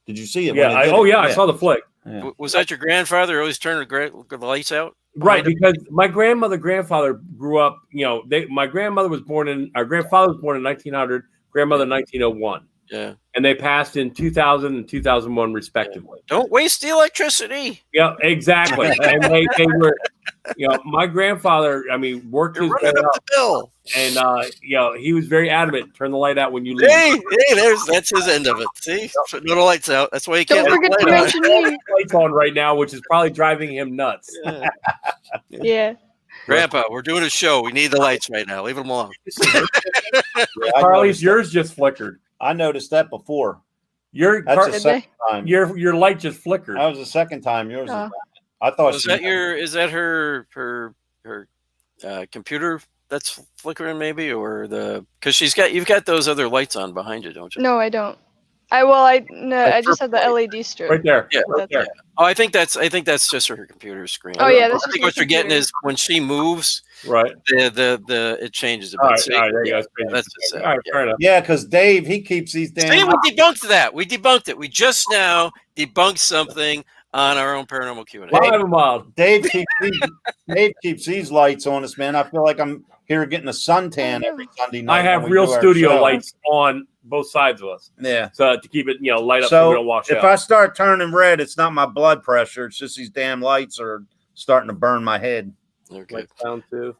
Did you see it? Yeah. I saw the flick. Yeah. Was that your grandfather always turning the lights out? Right, because my grandfather grew up. My grandmother was born in. Our grandfather was born in 1900. Grandmother 1901. Yeah. And they passed in 2000 and 2001 respectively. Don't waste the electricity. Yeah, exactly. And they were, my grandfather, worked his way up. The bill. And, he was very adamant. Turn the light out when you leave. Hey, that's his end of it. See? No the lights out. That's why you can't. Don't forget to mention me. Lights on right now, which is probably driving him nuts. Yeah. Grandpa, we're doing a show. We need the lights right now. Leave them alone. Carly's, yours just flickered. I noticed that before. That's the second time. Your light just flickered. That was the second time. Yours. I thought. Is that her computer that's flickering maybe, or because you've got those other lights on behind you, don't you? No, I don't. I just had the LED strip. Right there. Yeah. Right there. Oh, I think that's just her computer screen. Oh yeah, that's I think what you're getting is when she moves, right? The it changes a bit. All right, there you go. That's just all right, fair enough. Yeah, because Dave, he keeps these damn. See, we debunked that. We debunked it. We just now debunked something on our own paranormal Q&A. Live and wild. Dave keeps these lights on us, man. I feel like I'm here getting a suntan every Sunday night. I have real studio lights on both sides of us. Yeah. So to keep it, light up so we don't wash out. If I start turning red, it's not my blood pressure. It's just these damn lights are starting to burn my head. Okay. Down too.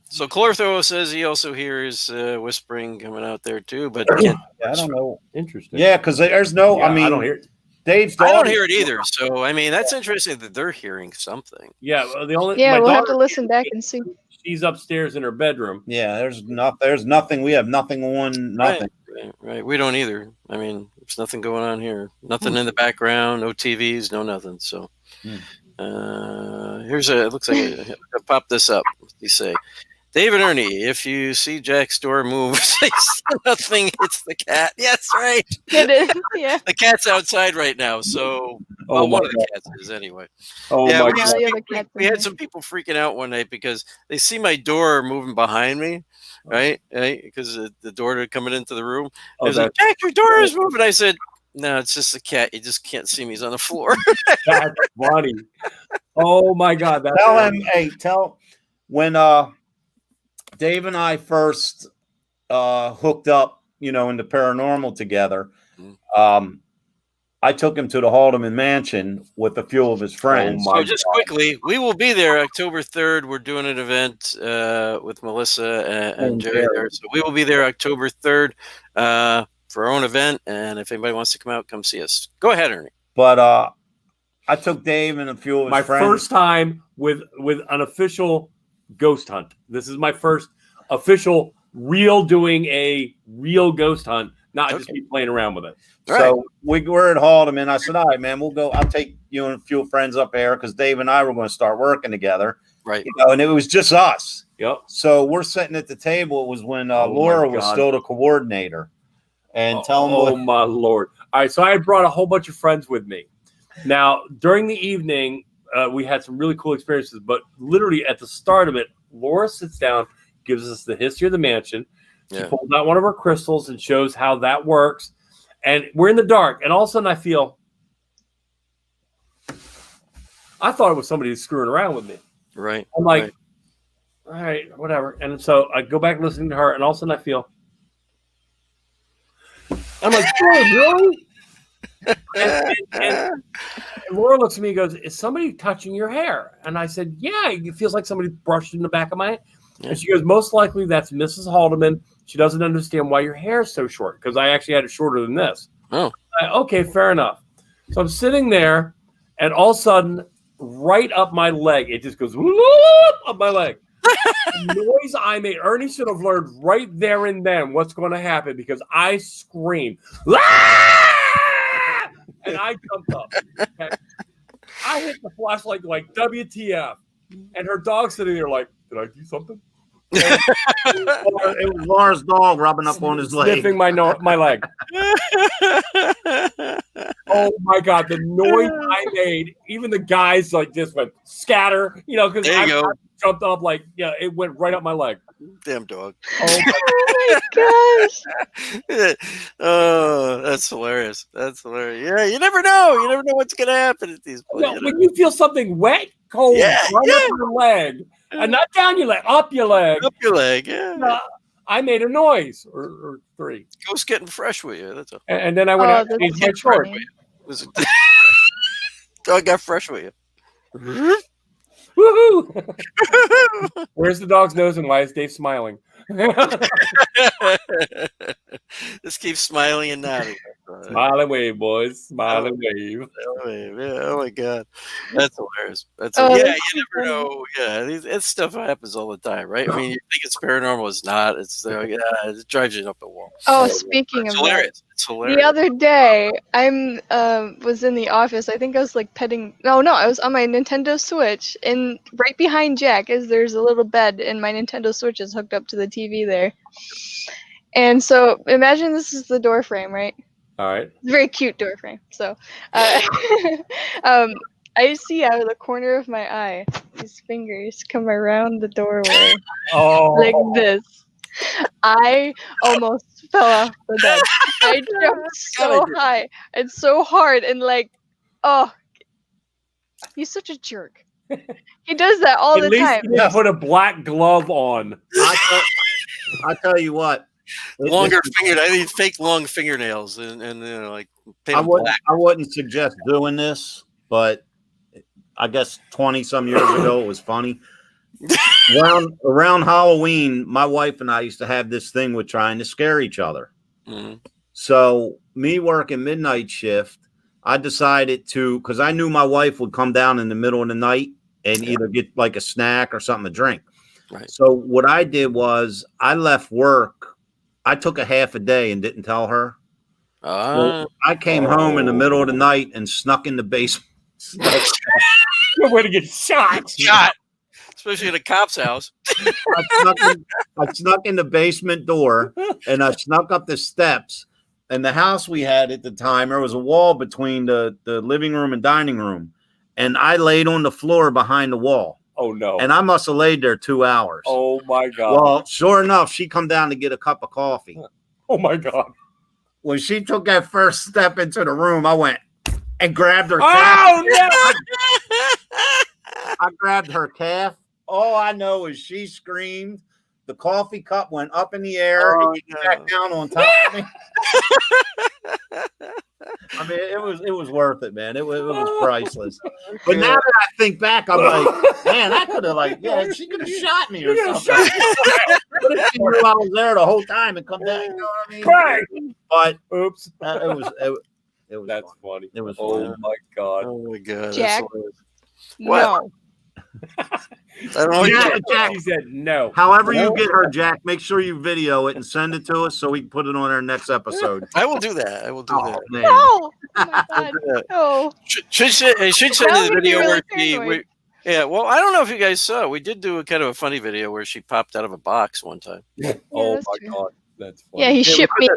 So Clortho says he also hears whispering coming out there too, but I don't know. Interesting. Yeah, because there's no. Yeah, I mean, I don't hear it. Dave's. I don't hear it either. So that's interesting that they're hearing something. Yeah, we'll have to listen back and see. She's upstairs in her bedroom. Yeah, there's nothing. We have nothing on. Nothing. Right. We don't either. I mean, there's nothing going on here. Nothing in the background. No TVs. No nothing. So, it looks like I popped this up. What do you say? David Ernie, if you see Jack's door move, nothing hits the cat. Yes, right. It is. Yeah. The cat's outside right now, so one of the cats is anyway. Oh yeah, my God. We had some people freaking out one night because they see my door moving behind me, right? Because the door coming into the room. It was like, Jack, your door is moving. I said, No, it's just a cat. You just can't see me. He's on the floor. That's funny. Oh my God. That's Tell funny. him, hey, tell when Dave and I first hooked up, into paranormal together. I took him to the Haldeman Mansion with a few of his friends. my So just quickly, we will be there October 3rd. We're doing an event with Melissa and Jerry there. So we will be there October 3rd for our own event. And if anybody wants to come out, come see us. Go ahead, Ernie. But I took Dave and a few of his my friends. first time with an official ghost hunt. This is my first official doing a real ghost hunt, not just me playing around with it. So we were at Haldeman. I said, all right, man, we'll go. I'll take you and a few friends up there because Dave and I were going to start working together. Right. And it was just us. Yep. So we're sitting at the table. It was when Laura was still the coordinator. And tell them Oh, my Lord. All right. So I brought a whole bunch of friends with me. Now, during the evening, we had some really cool experiences. But literally at the start of it, Laura sits down, gives us the history of the mansion. She pulls out one of her crystals and shows how that works. And we're in the dark, and all of a sudden I thought it was somebody screwing around with me. Right. I'm like, all right, whatever. And so I go back listening to her, and all of a sudden I'm like, really? and Laura looks at me and goes, is somebody touching your hair? And I said, yeah, it feels like somebody brushed in the back of my head. Yeah. And she goes, most likely that's Mrs. Haldeman. She doesn't understand why your hair is so short because I actually had it shorter than this. Oh. Okay, fair enough. So I'm sitting there, and all of a sudden, right up my leg, it just goes whoop, up my leg. The noise I made, Ernie should have learned right there and then what's going to happen because I screamed. Ah! And I jumped up. Okay? I hit the flashlight like WTF. And her dog's sitting there like, did I do something? It was Laura's dog rubbing up on his leg. Sniffing my leg. Oh, my God. The noise I made, even the guys like just went scatter, because I jumped up like, it went right up my leg. Damn dog. Oh, my gosh. Oh, that's hilarious. That's hilarious. Yeah, you never know. You never know what's going to happen at these places. When you feel something wet, cold, up your leg, and not down your leg, up your leg. Up your leg, yeah. I made a noise, or three. Ghost getting fresh with you. That's all. And then I went out and changed my short. Dog got fresh with you. Woohoo! Where's the dog's nose and why is Dave smiling? Just keep smiling and nodding. Smile and wave, boys. Smile and wave. Yeah, oh my God, that's hilarious. You never know. Yeah, that stuff happens all the time, right? I mean, you think it's paranormal, it's not. It drives you up the wall. Oh, speaking of hilarious. It's hilarious. The other day, was in the office. I think I was like petting. No, I was on my Nintendo Switch, and right behind Jack there's a little bed, and my Nintendo Switch is hooked up to the TV there. And so imagine this is the door frame, right? All right. It's a very cute door frame. So, I see out of the corner of my eye these fingers come around the doorway like this. I almost fell off the bed. I jumped so high and so hard and he's such a jerk. He does that all the time. At least you put a black glove on. I tell you what. Longer fingernails. I need fake long fingernails and I wouldn't suggest doing this, but I guess 20 some years ago it was funny. Around Halloween, my wife and I used to have this thing with trying to scare each other. Mm-hmm. So me working midnight shift, I decided to, because I knew my wife would come down in the middle of the night and either get like a snack or something to drink. Right. So what I did was I left work. I took a half a day and didn't tell her. So I came home in the middle of the night and snuck in the basement. Good way to get shot. Especially in a cop's house. I snuck in the basement door and I snuck up the steps. And the house we had at the time, there was a wall between the living room and dining room. And I laid on the floor behind the wall. Oh, no. And I must have laid there 2 hours. Oh, my God. Well, sure enough, she come down to get a cup of coffee. Oh, my God. when she took that first step into the room, I went and grabbed her calf. Oh no! I grabbed her calf. All I know is she screamed. The coffee cup went up in the air and came back down on top of me. I mean, it was worth it, man. It was priceless. But now that I think back, I'm like, man, I could have she could have shot me or something. What if she knew I was there the whole time and come down? You know what I mean? Right. But Oops. it was That's fun. funny. It was Oh fun. my god. Oh my god. Jack? What? No. I don't know. Jack, She said no. however you get her, Jack, make sure you video it and send it to us so we can put it on our next episode. I will do that. I will do that. Man. No. Oh my god. No. Should send That the would be video really where paranoid. yeah, well, I don't know if you guys saw. We did do a kind of a funny video where she popped out of a box one time. Oh that's my true. god. That's funny. Yeah, he shipped me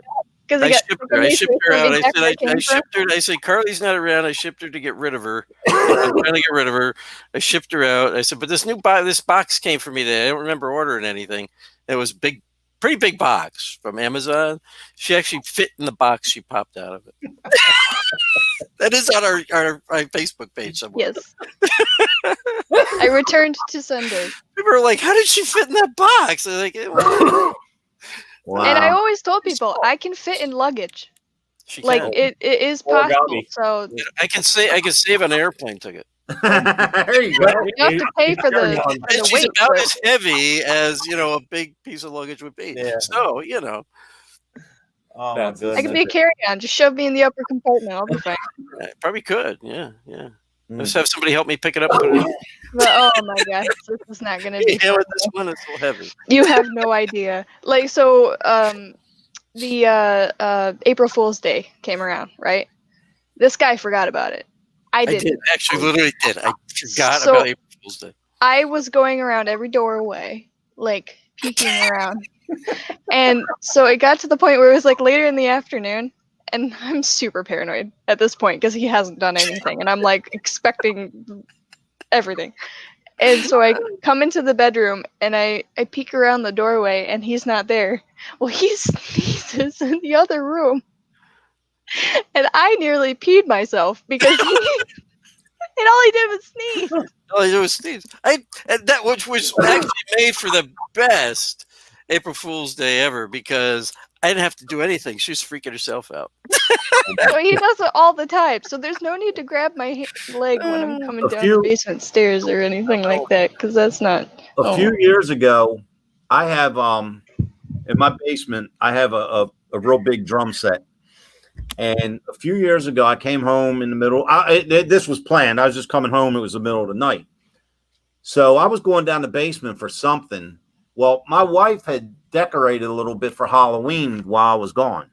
because he I got shipped her. I shipped her out. I said I I shipped her. I said Carly's not around. I shipped her to get rid of her. I'm trying to get rid of her. I shipped her out. I said, but this this box came for me today. I don't remember ordering anything. It was big, pretty big box from Amazon. She actually fit in the box. She popped out of it. That is on our Facebook page somewhere. Yes. I returned to Sunday. People were like, "How did she fit in that box?" I was like, well, Wow. And I always told people I can fit in luggage. she Like can. it is possible. Origami. So I can save an airplane ticket. There you go. you have to pay for the And she's weight. about but- as heavy as a big piece of luggage would be. Yeah. So Oh, my That's- I can goodness. be a carry-on. Just shove me in the upper compartment. I'll be fine. I probably could. Yeah. Mm. Just have somebody help me pick it up. And put it in. But oh my gosh, this is not gonna be. Yeah, fun. with this one, it's so heavy. You have no idea. Like so, the April Fool's Day came around, right? This guy forgot about it. I I didn't. did actually, literally did. I forgot So- about April Fool's Day. I was going around every doorway, like peeking around. And so it got to the point where it was like later in the afternoon, and I'm super paranoid at this point because he hasn't done anything, and I'm like expecting everything. And so I come into the bedroom and I peek around the doorway and he's not there. Well, he sneezes in the other room. And I nearly peed myself because and all he did was sneeze. Oh, it was sneeze. And that which was actually made for the best April Fool's Day ever because I didn't have to do anything. She was freaking herself out. So he does it all the time. So there's no need to grab my leg when I'm coming A down few- the basement stairs or anything like that, because that's not. A few years ago, I have in my basement, I have a real big drum set. And a few years ago, I came home in the middle. This was planned. I was just coming home. It was the middle of the night. So I was going down the basement for something. Well, my wife had decorated a little bit for Halloween while I was gone.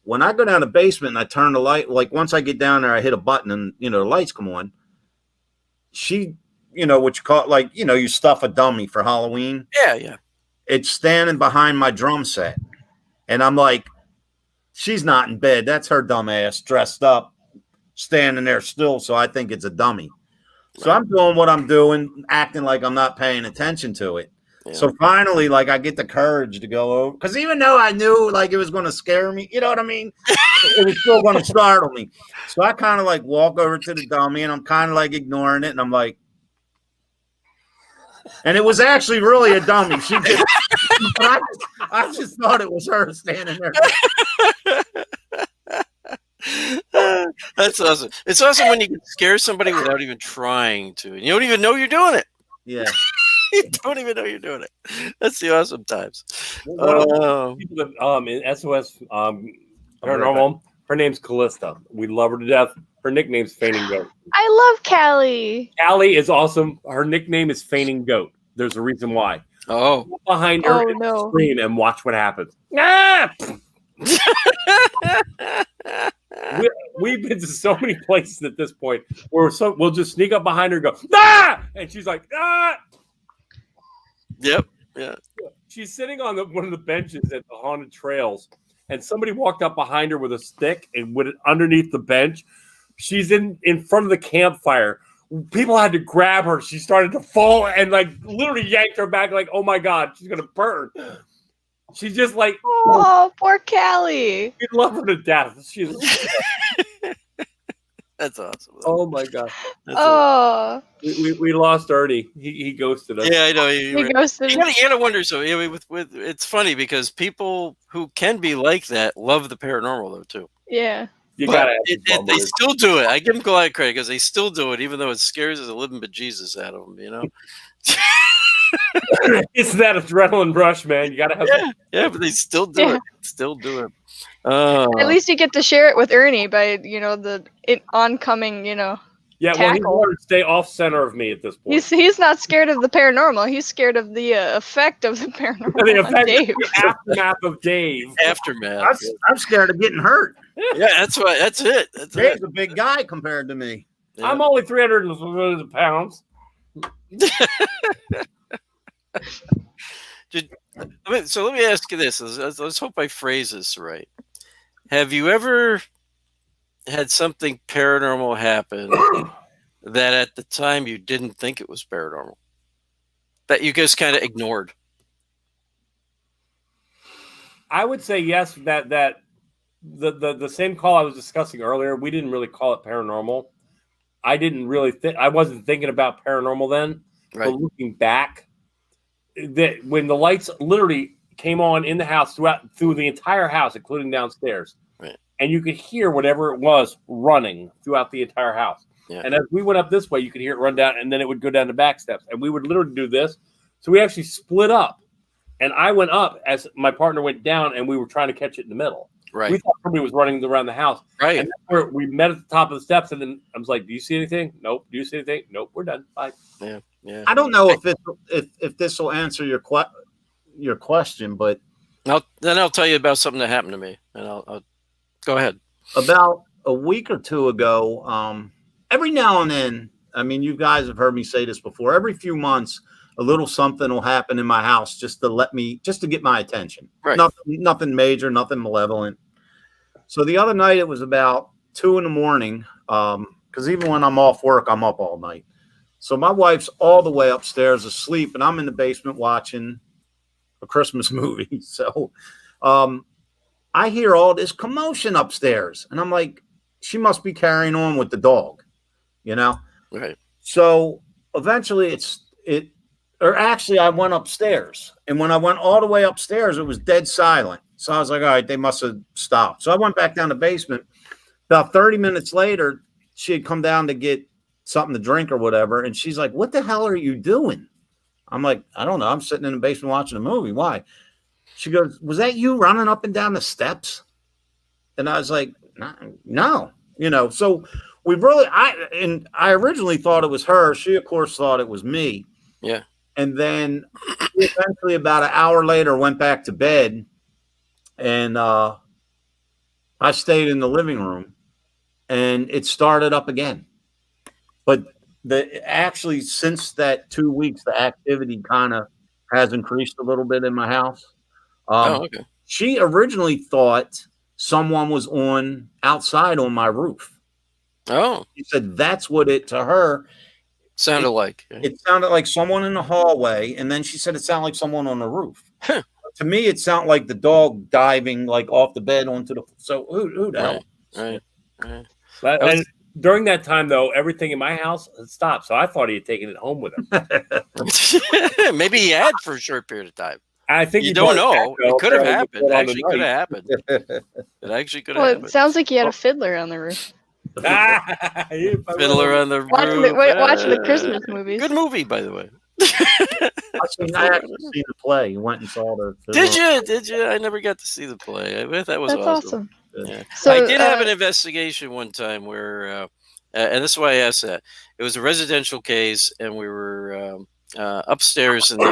When I go down the basement and I turn the light, like once I get down there, I hit a button and, the lights come on. She, what you call, like, you stuff a dummy for Halloween. Yeah. It's standing behind my drum set. And I'm like, she's not in bed. That's her dumb ass dressed up, standing there still. So I think it's a dummy. So I'm doing what I'm doing, acting like I'm not paying attention to it. Yeah. So finally, like, I get the courage to go over. Because even though I knew, like, it was going to scare me, you know what I mean? It was still going to startle me. So I kind of, like, walk over to the dummy, and I'm kind of, like, ignoring it. And I'm like, and it was actually really a dummy. She just, but I just thought it was her standing there. That's awesome. It's awesome when you can scare somebody without even trying to. You don't even know you're doing it. Yeah. You don't even know you're doing it. That's the awesome times. People that, in SOS Paranormal, her name's Callista. We love her to death. Her nickname's Fainting Goat. I love Callie. Callie is awesome. Her nickname is Fainting Goat. There's a reason why. Oh. Go behind her Oh, and no. scream and watch what happens. Ah! We've been to so many places at this point where we'll just sneak up behind her and go, ah! And she's like, ah! Yep. Yeah. She's sitting on one of the benches at the haunted trails, and somebody walked up behind her with a stick and went underneath the bench. She's in front of the campfire. People had to grab her. She started to fall and like literally yanked her back like, oh my God, she's going to burn. She's just like, Oh, poor Callie. we love her to death. She's. That's awesome. Oh my god. That's awesome. Oh, We lost Ernie. He ghosted us. Yeah, I know. he ghosted. You gotta wonder. So, I mean, with it's funny because people who can be like that love the paranormal though too. Yeah. You But gotta have some they bummers. still do it. I give them a lot of credit because they still do it, even though it scares the living bejesus out of them. You know. It's that adrenaline rush, man. You gotta have. Yeah, but they still do Yeah. it. Still do it. At least you get to share it with Ernie by the oncoming. Yeah, well, he tackle. wanted to stay off center of me at this point. He's not scared of the paranormal. He's scared of the effect of the paranormal The on effect, Dave. the aftermath of Dave. aftermath. I'm scared of getting hurt. Yeah, that's why. That's it. That's Dave's it. a big guy compared to me. Yeah. I'm only 300 pounds. So let me ask you this. Let's hope I phrase this right. Have you ever had something paranormal happen that at the time you didn't think it was paranormal? That you just kind of ignored? I would say yes. That the same call I was discussing earlier, we didn't really call it paranormal. I didn't really think. I wasn't thinking about paranormal then. Right. But looking back, that when the lights literally came on in the house through the entire house, including downstairs, Right. and you could hear whatever it was running throughout the entire house. Yeah. And as we went up this way, you could hear it run down, and then it would go down the back steps, and we would literally do this. So we actually split up, and I went up as my partner went down, and we were trying to catch it in the middle. Right. We thought somebody was running around the house. Right. And that's where we met at the top of the steps, and then I was like, "Do you see anything? Nope. Do you see anything? Nope. We're done. Bye." Yeah. Yeah. I don't know if this will answer your question, but I'll tell you about something that happened to me, and I'll go ahead. about a week or two ago, every now and then, I mean, you guys have heard me say this before. Every few months, a little something will happen in my house just to get my attention. Right. Nothing major, nothing malevolent. So the other night, it was about 2 a.m. Because even when I'm off work, I'm up all night. So my wife's all the way upstairs asleep, and I'm in the basement watching a Christmas movie. So I hear all this commotion upstairs, and I'm like, she must be carrying on with the dog, Right. So eventually I went upstairs, and when I went all the way upstairs, it was dead silent. So I was like, all right, they must have stopped. So I went back down the basement. About 30 minutes later, she had come down to get something to drink or whatever, and she's like, what the hell are you doing? I'm like, I don't know. I'm sitting in the basement watching a movie. Why? She goes, was that you running up and down the steps? And I was like, no. So I originally thought it was her. She, of course, thought it was me. Yeah. And then eventually, about an hour later, went back to bed, and I stayed in the living room, and it started up again. But actually, since that 2 weeks, the activity kind of has increased a little bit in my house. Okay. She originally thought someone was outside on my roof. Oh, She said that's what to her. sounded like. It sounded like someone in the hallway, and then she said it sounded like someone on the roof. Huh. To me, it sounded like the dog diving like off the bed onto the. So who the hell? Right. And during that time, though, everything in my house had stopped. So I thought he had taken it home with him. Maybe he had for a short period of time. I think You he don't brought it know. back, though, It could have apparently happened. on the Actually, could night. have happened. It actually could have Well, it happened. sounds like you had a fiddler on the roof. Fiddler on the Watching roof. the Christmas movies. Good movie, by the way. I actually seen the play. You went and saw the. Did you? I never got to see the play. I bet that was That's awesome. Yeah. So, I did have an investigation one time where, and this is why I asked that. It was a residential case, and we were upstairs in the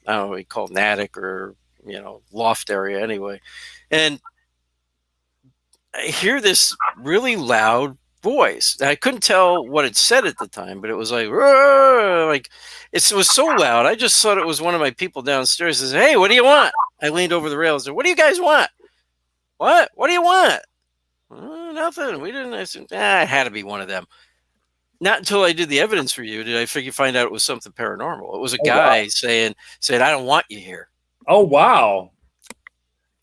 I don't know what you call it, an attic or loft area anyway, and I hear this really loud voice. I couldn't tell what it said at the time, but it was like, "Roar!" Like it was so loud. I just thought it was one of my people downstairs. Says, "Hey, what do you want?" I leaned over the rails. Said, "What do you guys want?" What? What do you want? Nothing. We didn't. I said, it had to be one of them. Not until I did the evidence review did I find out it was something paranormal. It was a guy saying, "I don't want you here." Oh, wow.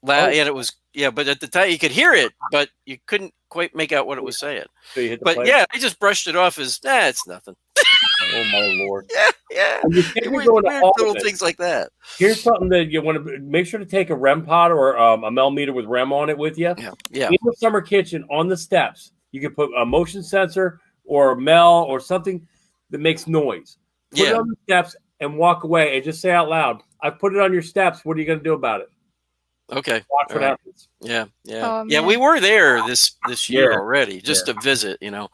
loud, and it was but at the time you could hear it, but you couldn't quite make out what it was saying. So you hit the But play. yeah, I just brushed it off as it's nothing. Oh my Lord. Yeah. And you can't be Weird, going to weird all little of it. things like that. Here's something that you want to make sure to take a REM pod or a Mel meter with REM on it with you. Yeah. In the summer kitchen on the steps, you can put a motion sensor or a Mel or something that makes noise. Put it on the steps and walk away and just say out loud, "I put it on your steps. What are you going to do about it?" Okay. Watch what happens. Yeah. Oh, Yeah, man. we were there this year Yeah. already, just to visit, Yep.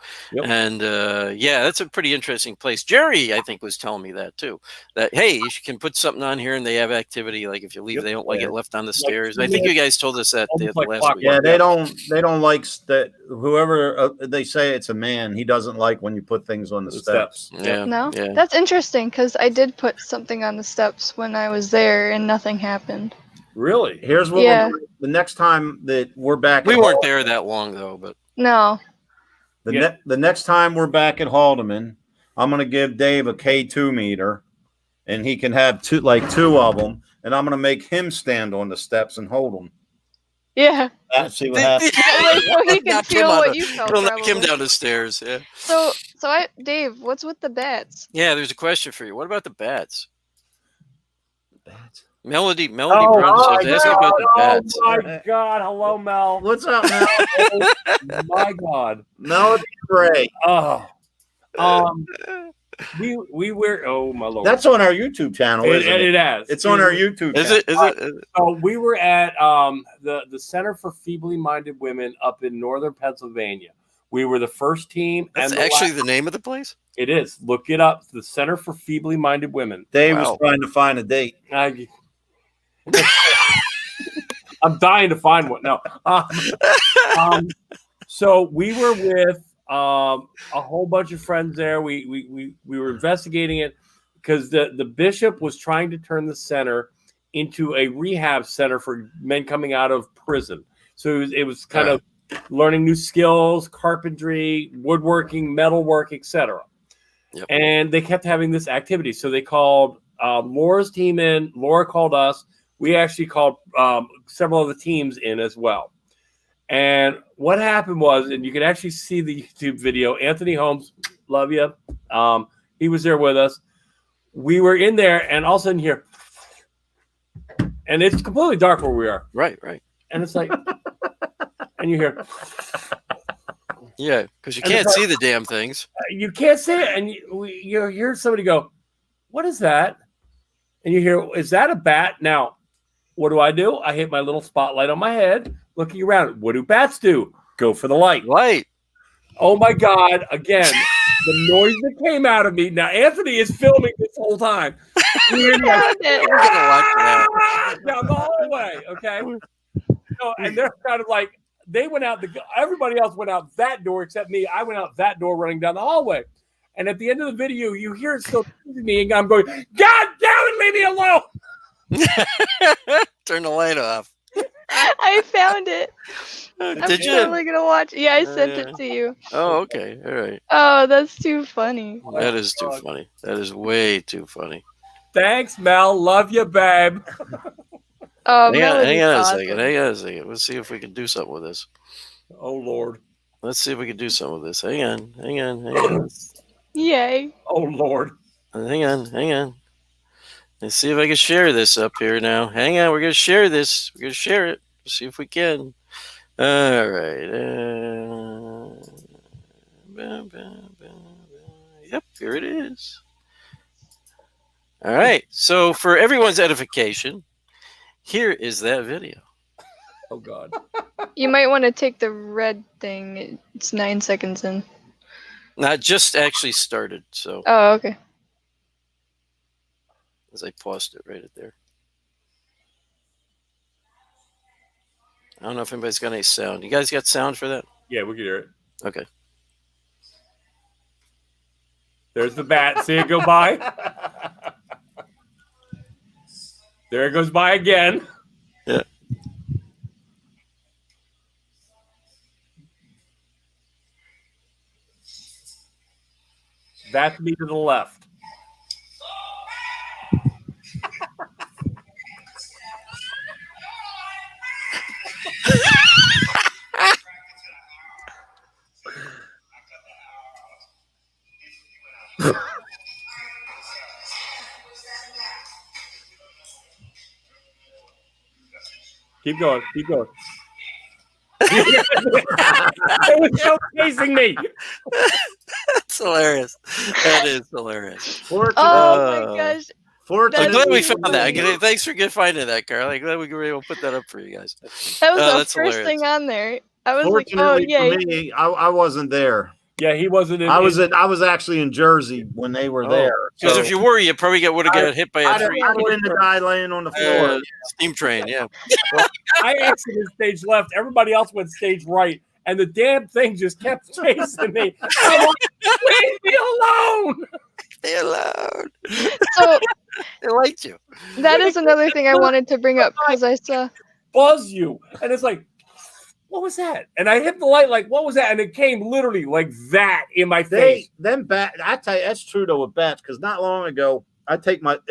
And that's a pretty interesting place. Jerry, I think, was telling me that too. That hey, you can put something on here and they have activity. Like if you leave, Yep. they don't like it left on the stairs. I two think you minutes, guys told us that the almost like last clockwork. week. Yeah, they don't like that. Whoever they say it's a man, he doesn't like when you put things on the steps. Yeah. No? Yeah. That's interesting because I did put something on the steps when I was there and nothing happened. Really? Here's what Yeah. the next time that we're back. We at weren't Haldeman- there that long though, but No. The next time we're back at Haldeman, I'm going to give Dave a K2 meter, and he can have two of them, and I'm going to make him stand on the steps and hold them. Yeah. See what happens. That way so he can Knock him feel on what the- you felt. It'll knock him Probably. down the stairs. Yeah. So Dave, what's with the bats? Yeah, there's a question for you. What about the bats? Bats. Melody Brown says asking about the bats. Oh my God! Hello, Mel. What's up, Mel? Oh my God. Melody Gray. Oh. We were. Oh my Lord. That's on our YouTube channel, isn't it? It has. It's on our YouTube Is channel. it? So we were at the Center for Feebly Minded Women up in northern Pennsylvania. We were the first team. That's and actually the name of the place? It is. Look it up. The Center for Feebly Minded Women. Dave Wow. was trying to find a date. I'm dying to find one. No. So we were with a whole bunch of friends there. We were investigating it because the bishop was trying to turn the center into a rehab center for men coming out of prison. So it was kind of learning new skills, carpentry, woodworking, metalwork, etc. Yep. And they kept having this activity. So they called Laura's team in. Laura called us. We actually called several of the teams in as well. And what happened was, and you can actually see the YouTube video, Anthony Holmes, love you. He was there with us. We were in there, and all of a sudden here, and it's completely dark where we are. Right. And it's like, and you hear, Yeah, because you And can't it's see the damn things. you can't see it, and you hear somebody go, "What is that?" And you hear, "Is that a bat?" Now, what do? I hit my little spotlight on my head, looking around. What do bats do? Go for the light. Light. Oh my God! Again, the noise that came out of me. Now Anthony is filming this whole time. You hear me like, Found it. We're gonna watch that. down the hallway. Okay. So, and they're kind of like they went out. Everybody else went out that door except me. I went out that door, running down the hallway. And at the end of the video, you hear it still teasing me, and I'm going, "God damn it, leave me alone!" Turn the light off. I found it. I'm Did you? totally gonna watch. Yeah, I sent it to you. Oh, okay. All right. Oh, that's too funny. That is too funny. That is way too funny. Thanks, Mel. Love you, babe. Oh, Hang on Melody's a awesome. second. Hang on a second. Let's see if we can do something with this. Oh Lord. Let's see if we can do something with this. Hang on. Yay. Oh Lord. Hang on. Let's see if I can share this up here now. Hang on. We're going to share this. We're going to share it. See if we can. All right. Yep, here it is. All right. So, for everyone's edification, here is that video. Oh God. You might want to take the red thing. It's 9 seconds in. Not just actually started. So, Oh, okay. as I paused it right at there. I don't know if anybody's got any sound. You guys got sound for that? Yeah, we can hear it. Okay. There's the bat. See it go by. There it goes by again. Yeah. That's me to the left. Keep going. Keep going. It was showcasing me. That's hilarious. That is hilarious. Oh my gosh. I'm That glad we is found that. amazing. Thanks for finding that, Carl. I'm glad we were able to put that up for you guys. That was the That's first hilarious. thing on there. I was like, oh Fortunately yay. for me, I wasn't there. Yeah, he wasn't. I was actually in Jersey when they were there. Because So if you were, you probably would have got hit by a I'd tree. have been the guy laying on the floor. Steam train, yeah. I exited stage left. Everybody else went stage right. And the damn thing just kept chasing me. I'm like, leave me alone. Stay alone. So They liked you. that is another thing I wanted to bring up because I saw. Buzz you. And it's like, what was that? And I hit the light like, what was that? And it came literally like that in my face. Them bat. I tell you, that's true though with bats. Because not long ago, I take at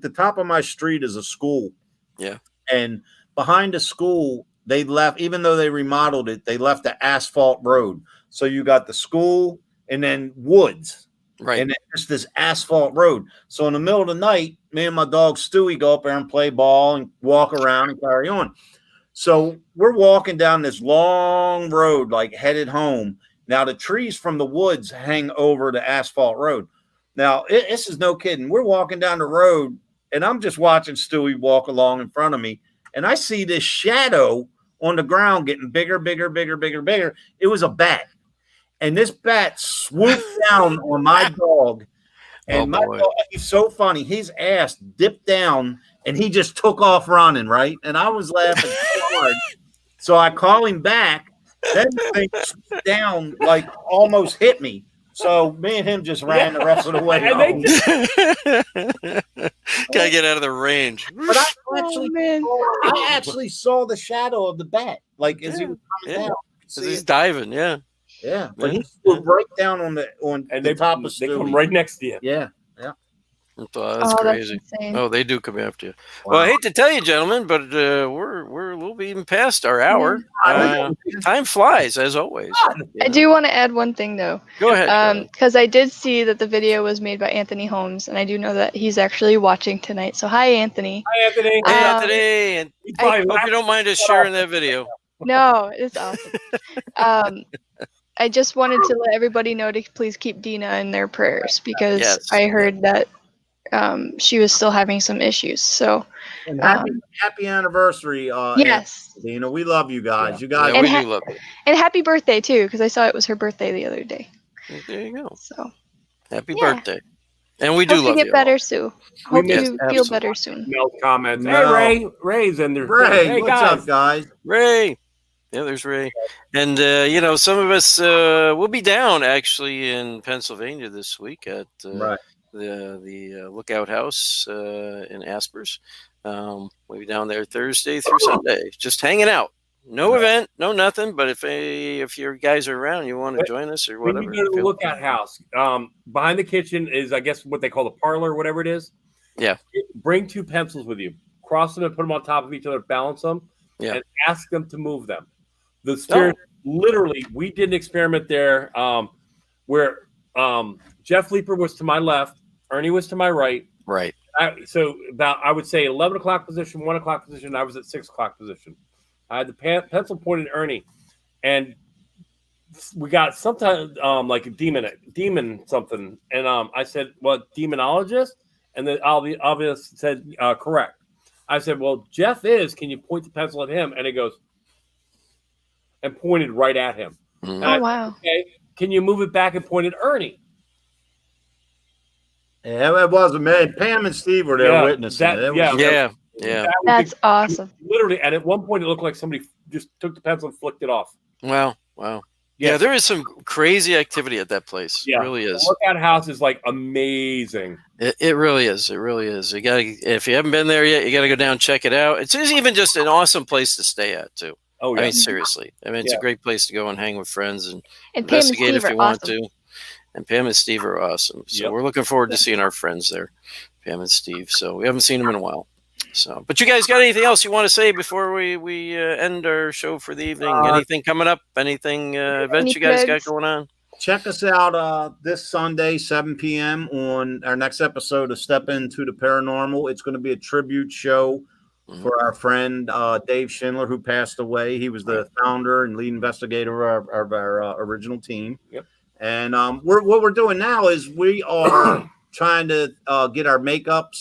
the top of my street is a school. Yeah. And behind the school, they left, even though they remodeled it, they left the asphalt road. So you got the school and then woods. Right. And then just this asphalt road. So in the middle of the night, me and my dog Stewie go up there and play ball and walk around and carry on. So we're walking down this long road, like headed home. Now the trees from the woods hang over the asphalt road. Now this is no kidding. We're walking down the road and I'm just watching Stewie walk along in front of me. And I see this shadow on the ground getting bigger, bigger, bigger, bigger, bigger. It was a bat. And this bat swooped down on my dog. And my dog, he's so funny. His ass dipped down and he just took off running, right? And I was laughing so hard. So I call him back. Then the thing swooped down, like almost hit me. So me and him just ran the rest of the way home. Gotta get out of the range. But I actually saw the shadow of the bat, like as he was coming down. He's diving, yeah. Yeah, but he flew right down on the top of they Stewie. come right next to you. Yeah. That's crazy. That's They do come after you. Wow. Well, I hate to tell you, gentlemen, but we'll be even past our hour. Time flies as always. I do want to add one thing though. Go ahead. Because I did see that the video was made by Anthony Holmes, and I do know that he's actually watching tonight. So hi, Anthony. Hi, Anthony. Hey, Anthony, and I hope you don't mind us sharing that video. No, it's awesome. I just wanted to let everybody know to please keep Dina in their prayers because I heard that she was still having some issues. So and happy anniversary. Yes. Dina, we love you guys. You guys, we do love you. And happy birthday too, because I saw it was her birthday the other day. There you go. So happy birthday. And we do hope love you. Get better soon. Hope you feel better soon. No comments. Hey, Ray's in there. Ray, hey, what's guys. up, guys? Ray. Yeah, there's Ray. And, some of us will be down actually in Pennsylvania this week at the Lookout House in Aspers. We'll be down there Thursday through Sunday, just hanging out. No event, no nothing. But if your guys are around, you want to join us or whatever. When you go to the Lookout House, behind the kitchen is, I guess, what they call the parlor, whatever it is. Yeah. Bring 2 pencils with you. Cross them and put them on top of each other, balance them, and ask them to move them. The spirit, literally, we did an experiment there where Jeff Leeper was to my left, Ernie was to my right. Right. So about, I would say, 11 o'clock position, 1 o'clock position. I was at 6 o'clock position. I had the pencil pointed at Ernie, and we got sometimes like a demon something. And I said, well, demonologist? And then obvious said, correct. I said, well, Jeff is, can you point the pencil at him? And it goes, and pointed right at him. Mm-hmm. Oh, wow. Okay, can you move it back and point at Ernie? Yeah, it was man. Pam and Steve were there witnessing it. Yeah. That's awesome. Literally, and at one point it looked like somebody just took the pencil and flicked it off. Wow. Yeah, there is some crazy activity at that place. Yeah, it really is. The Lookout House is like amazing. It really is. It really is. You gotta, if you haven't been there yet, you got to go down and check it out. It's even just an awesome place to stay at too. Oh yeah. I mean, seriously. I mean, it's a great place to go and hang with friends and investigate if you want to. And Pam and Steve are awesome. So we're looking forward to seeing our friends there, Pam and Steve. So we haven't seen them in a while. So, but you guys got anything else you want to say before we end our show for the evening? Anything coming up? Anything events you guys got going on? Check us out this Sunday, 7 p.m. on our next episode of Step Into the Paranormal. It's going to be a tribute show for our friend Dave Schindler, who passed away. He was the founder and lead investigator of our original team. Yep. And what we're doing now is we are trying to get our makeup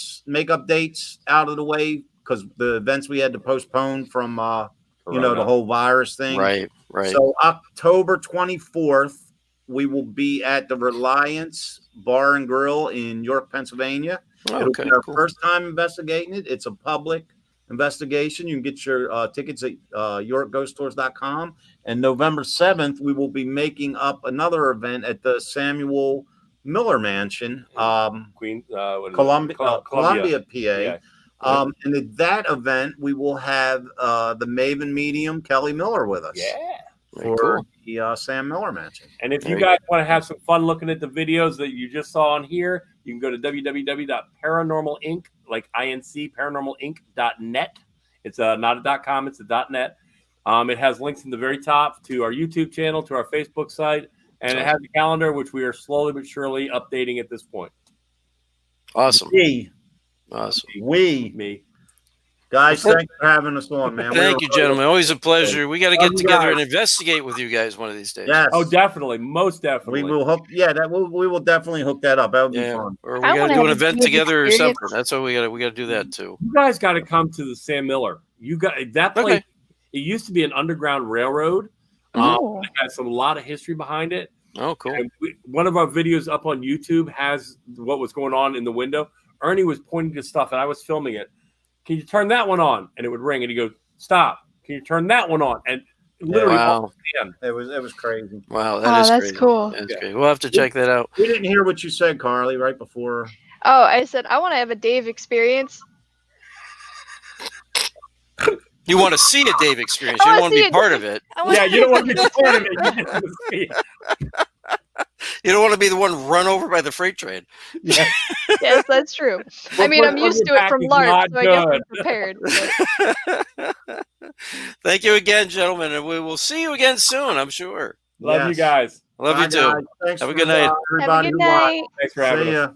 dates out of the way because the events we had to postpone from the whole virus thing. Right. So October 24th, we will be at the Reliance Bar and Grill in York, Pennsylvania. It'll be our first time investigating it. It's a public investigation. You can get your tickets at yorkghosttours.com. And November 7th, we will be making up another event at the Samuel Miller Mansion, Columbia, PA. Yeah. And at that event, we will have the Maven medium Kelly Miller with us. Yeah. For the Sam Miller Mansion. And if you guys want to have some fun looking at the videos that you just saw on here, you can go to www.paranormalinc, like INC, paranormalinc.net. It's not a .com, it's a .net. It has links in the very top to our YouTube channel, to our Facebook site, and it has a calendar, which we are slowly but surely updating at this point. Awesome. Me. Guys, thanks for having us on, man. Thank you, gentlemen. Always a pleasure. We got to get together and investigate with you guys one of these days. Yes. Oh, definitely. Most definitely. We will hook. Yeah, we will definitely hook that up. That would be fun. Or we got to do an event together or something. That's what we got to do that too. You guys got to come to the Sam Miller. You got that place. Okay. It used to be an underground railroad. It has a lot of history behind it. Oh, cool. And one of our videos up on YouTube has what was going on in the window. Ernie was pointing to stuff, and I was filming it. Can you turn that one on? And it would ring, and he goes, "Stop! Can you turn that one on?" And literally, it was crazy. Wow, that's crazy. Cool. That's great. We'll have to check that out. We didn't hear what you said, Carly, right before. Oh, I said I want to have a Dave experience. You want to see a Dave experience? You don't want to be part of it. Yeah, you don't want to be part of it. You just want to see it. You don't want to be the one run over by the freight train. Yes, that's true. I mean, I'm used to it from LARP, so I guess I'm prepared. Thank you again, gentlemen, and we will see you again soon, I'm sure. Love you guys. Love you too. Thanks Have a good night. Have a good night. Thanks for having us.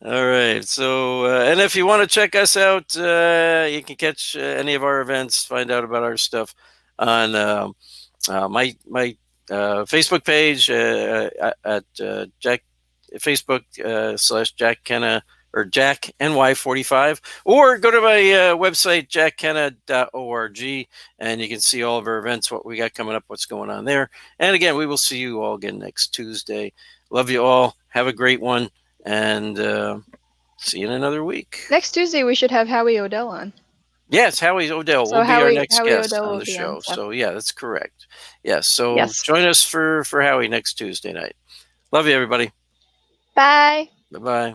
All right. So, and if you want to check us out, you can catch any of our events, find out about our stuff on my Facebook page at Facebook / Jack Kenna or Jack NY45, or go to my website jackkenna.org, and you can see all of our events, what we got coming up, what's going on there. And again, we will see you all again next Tuesday. Love you all. Have a great one, and see you in another week. Next Tuesday, we should have Howie Odell on. Yes, Howie Odell will be our next guest on the show. So yeah, that's correct. Yes. So join us for Howie next Tuesday night. Love you, everybody. Bye. Bye-bye.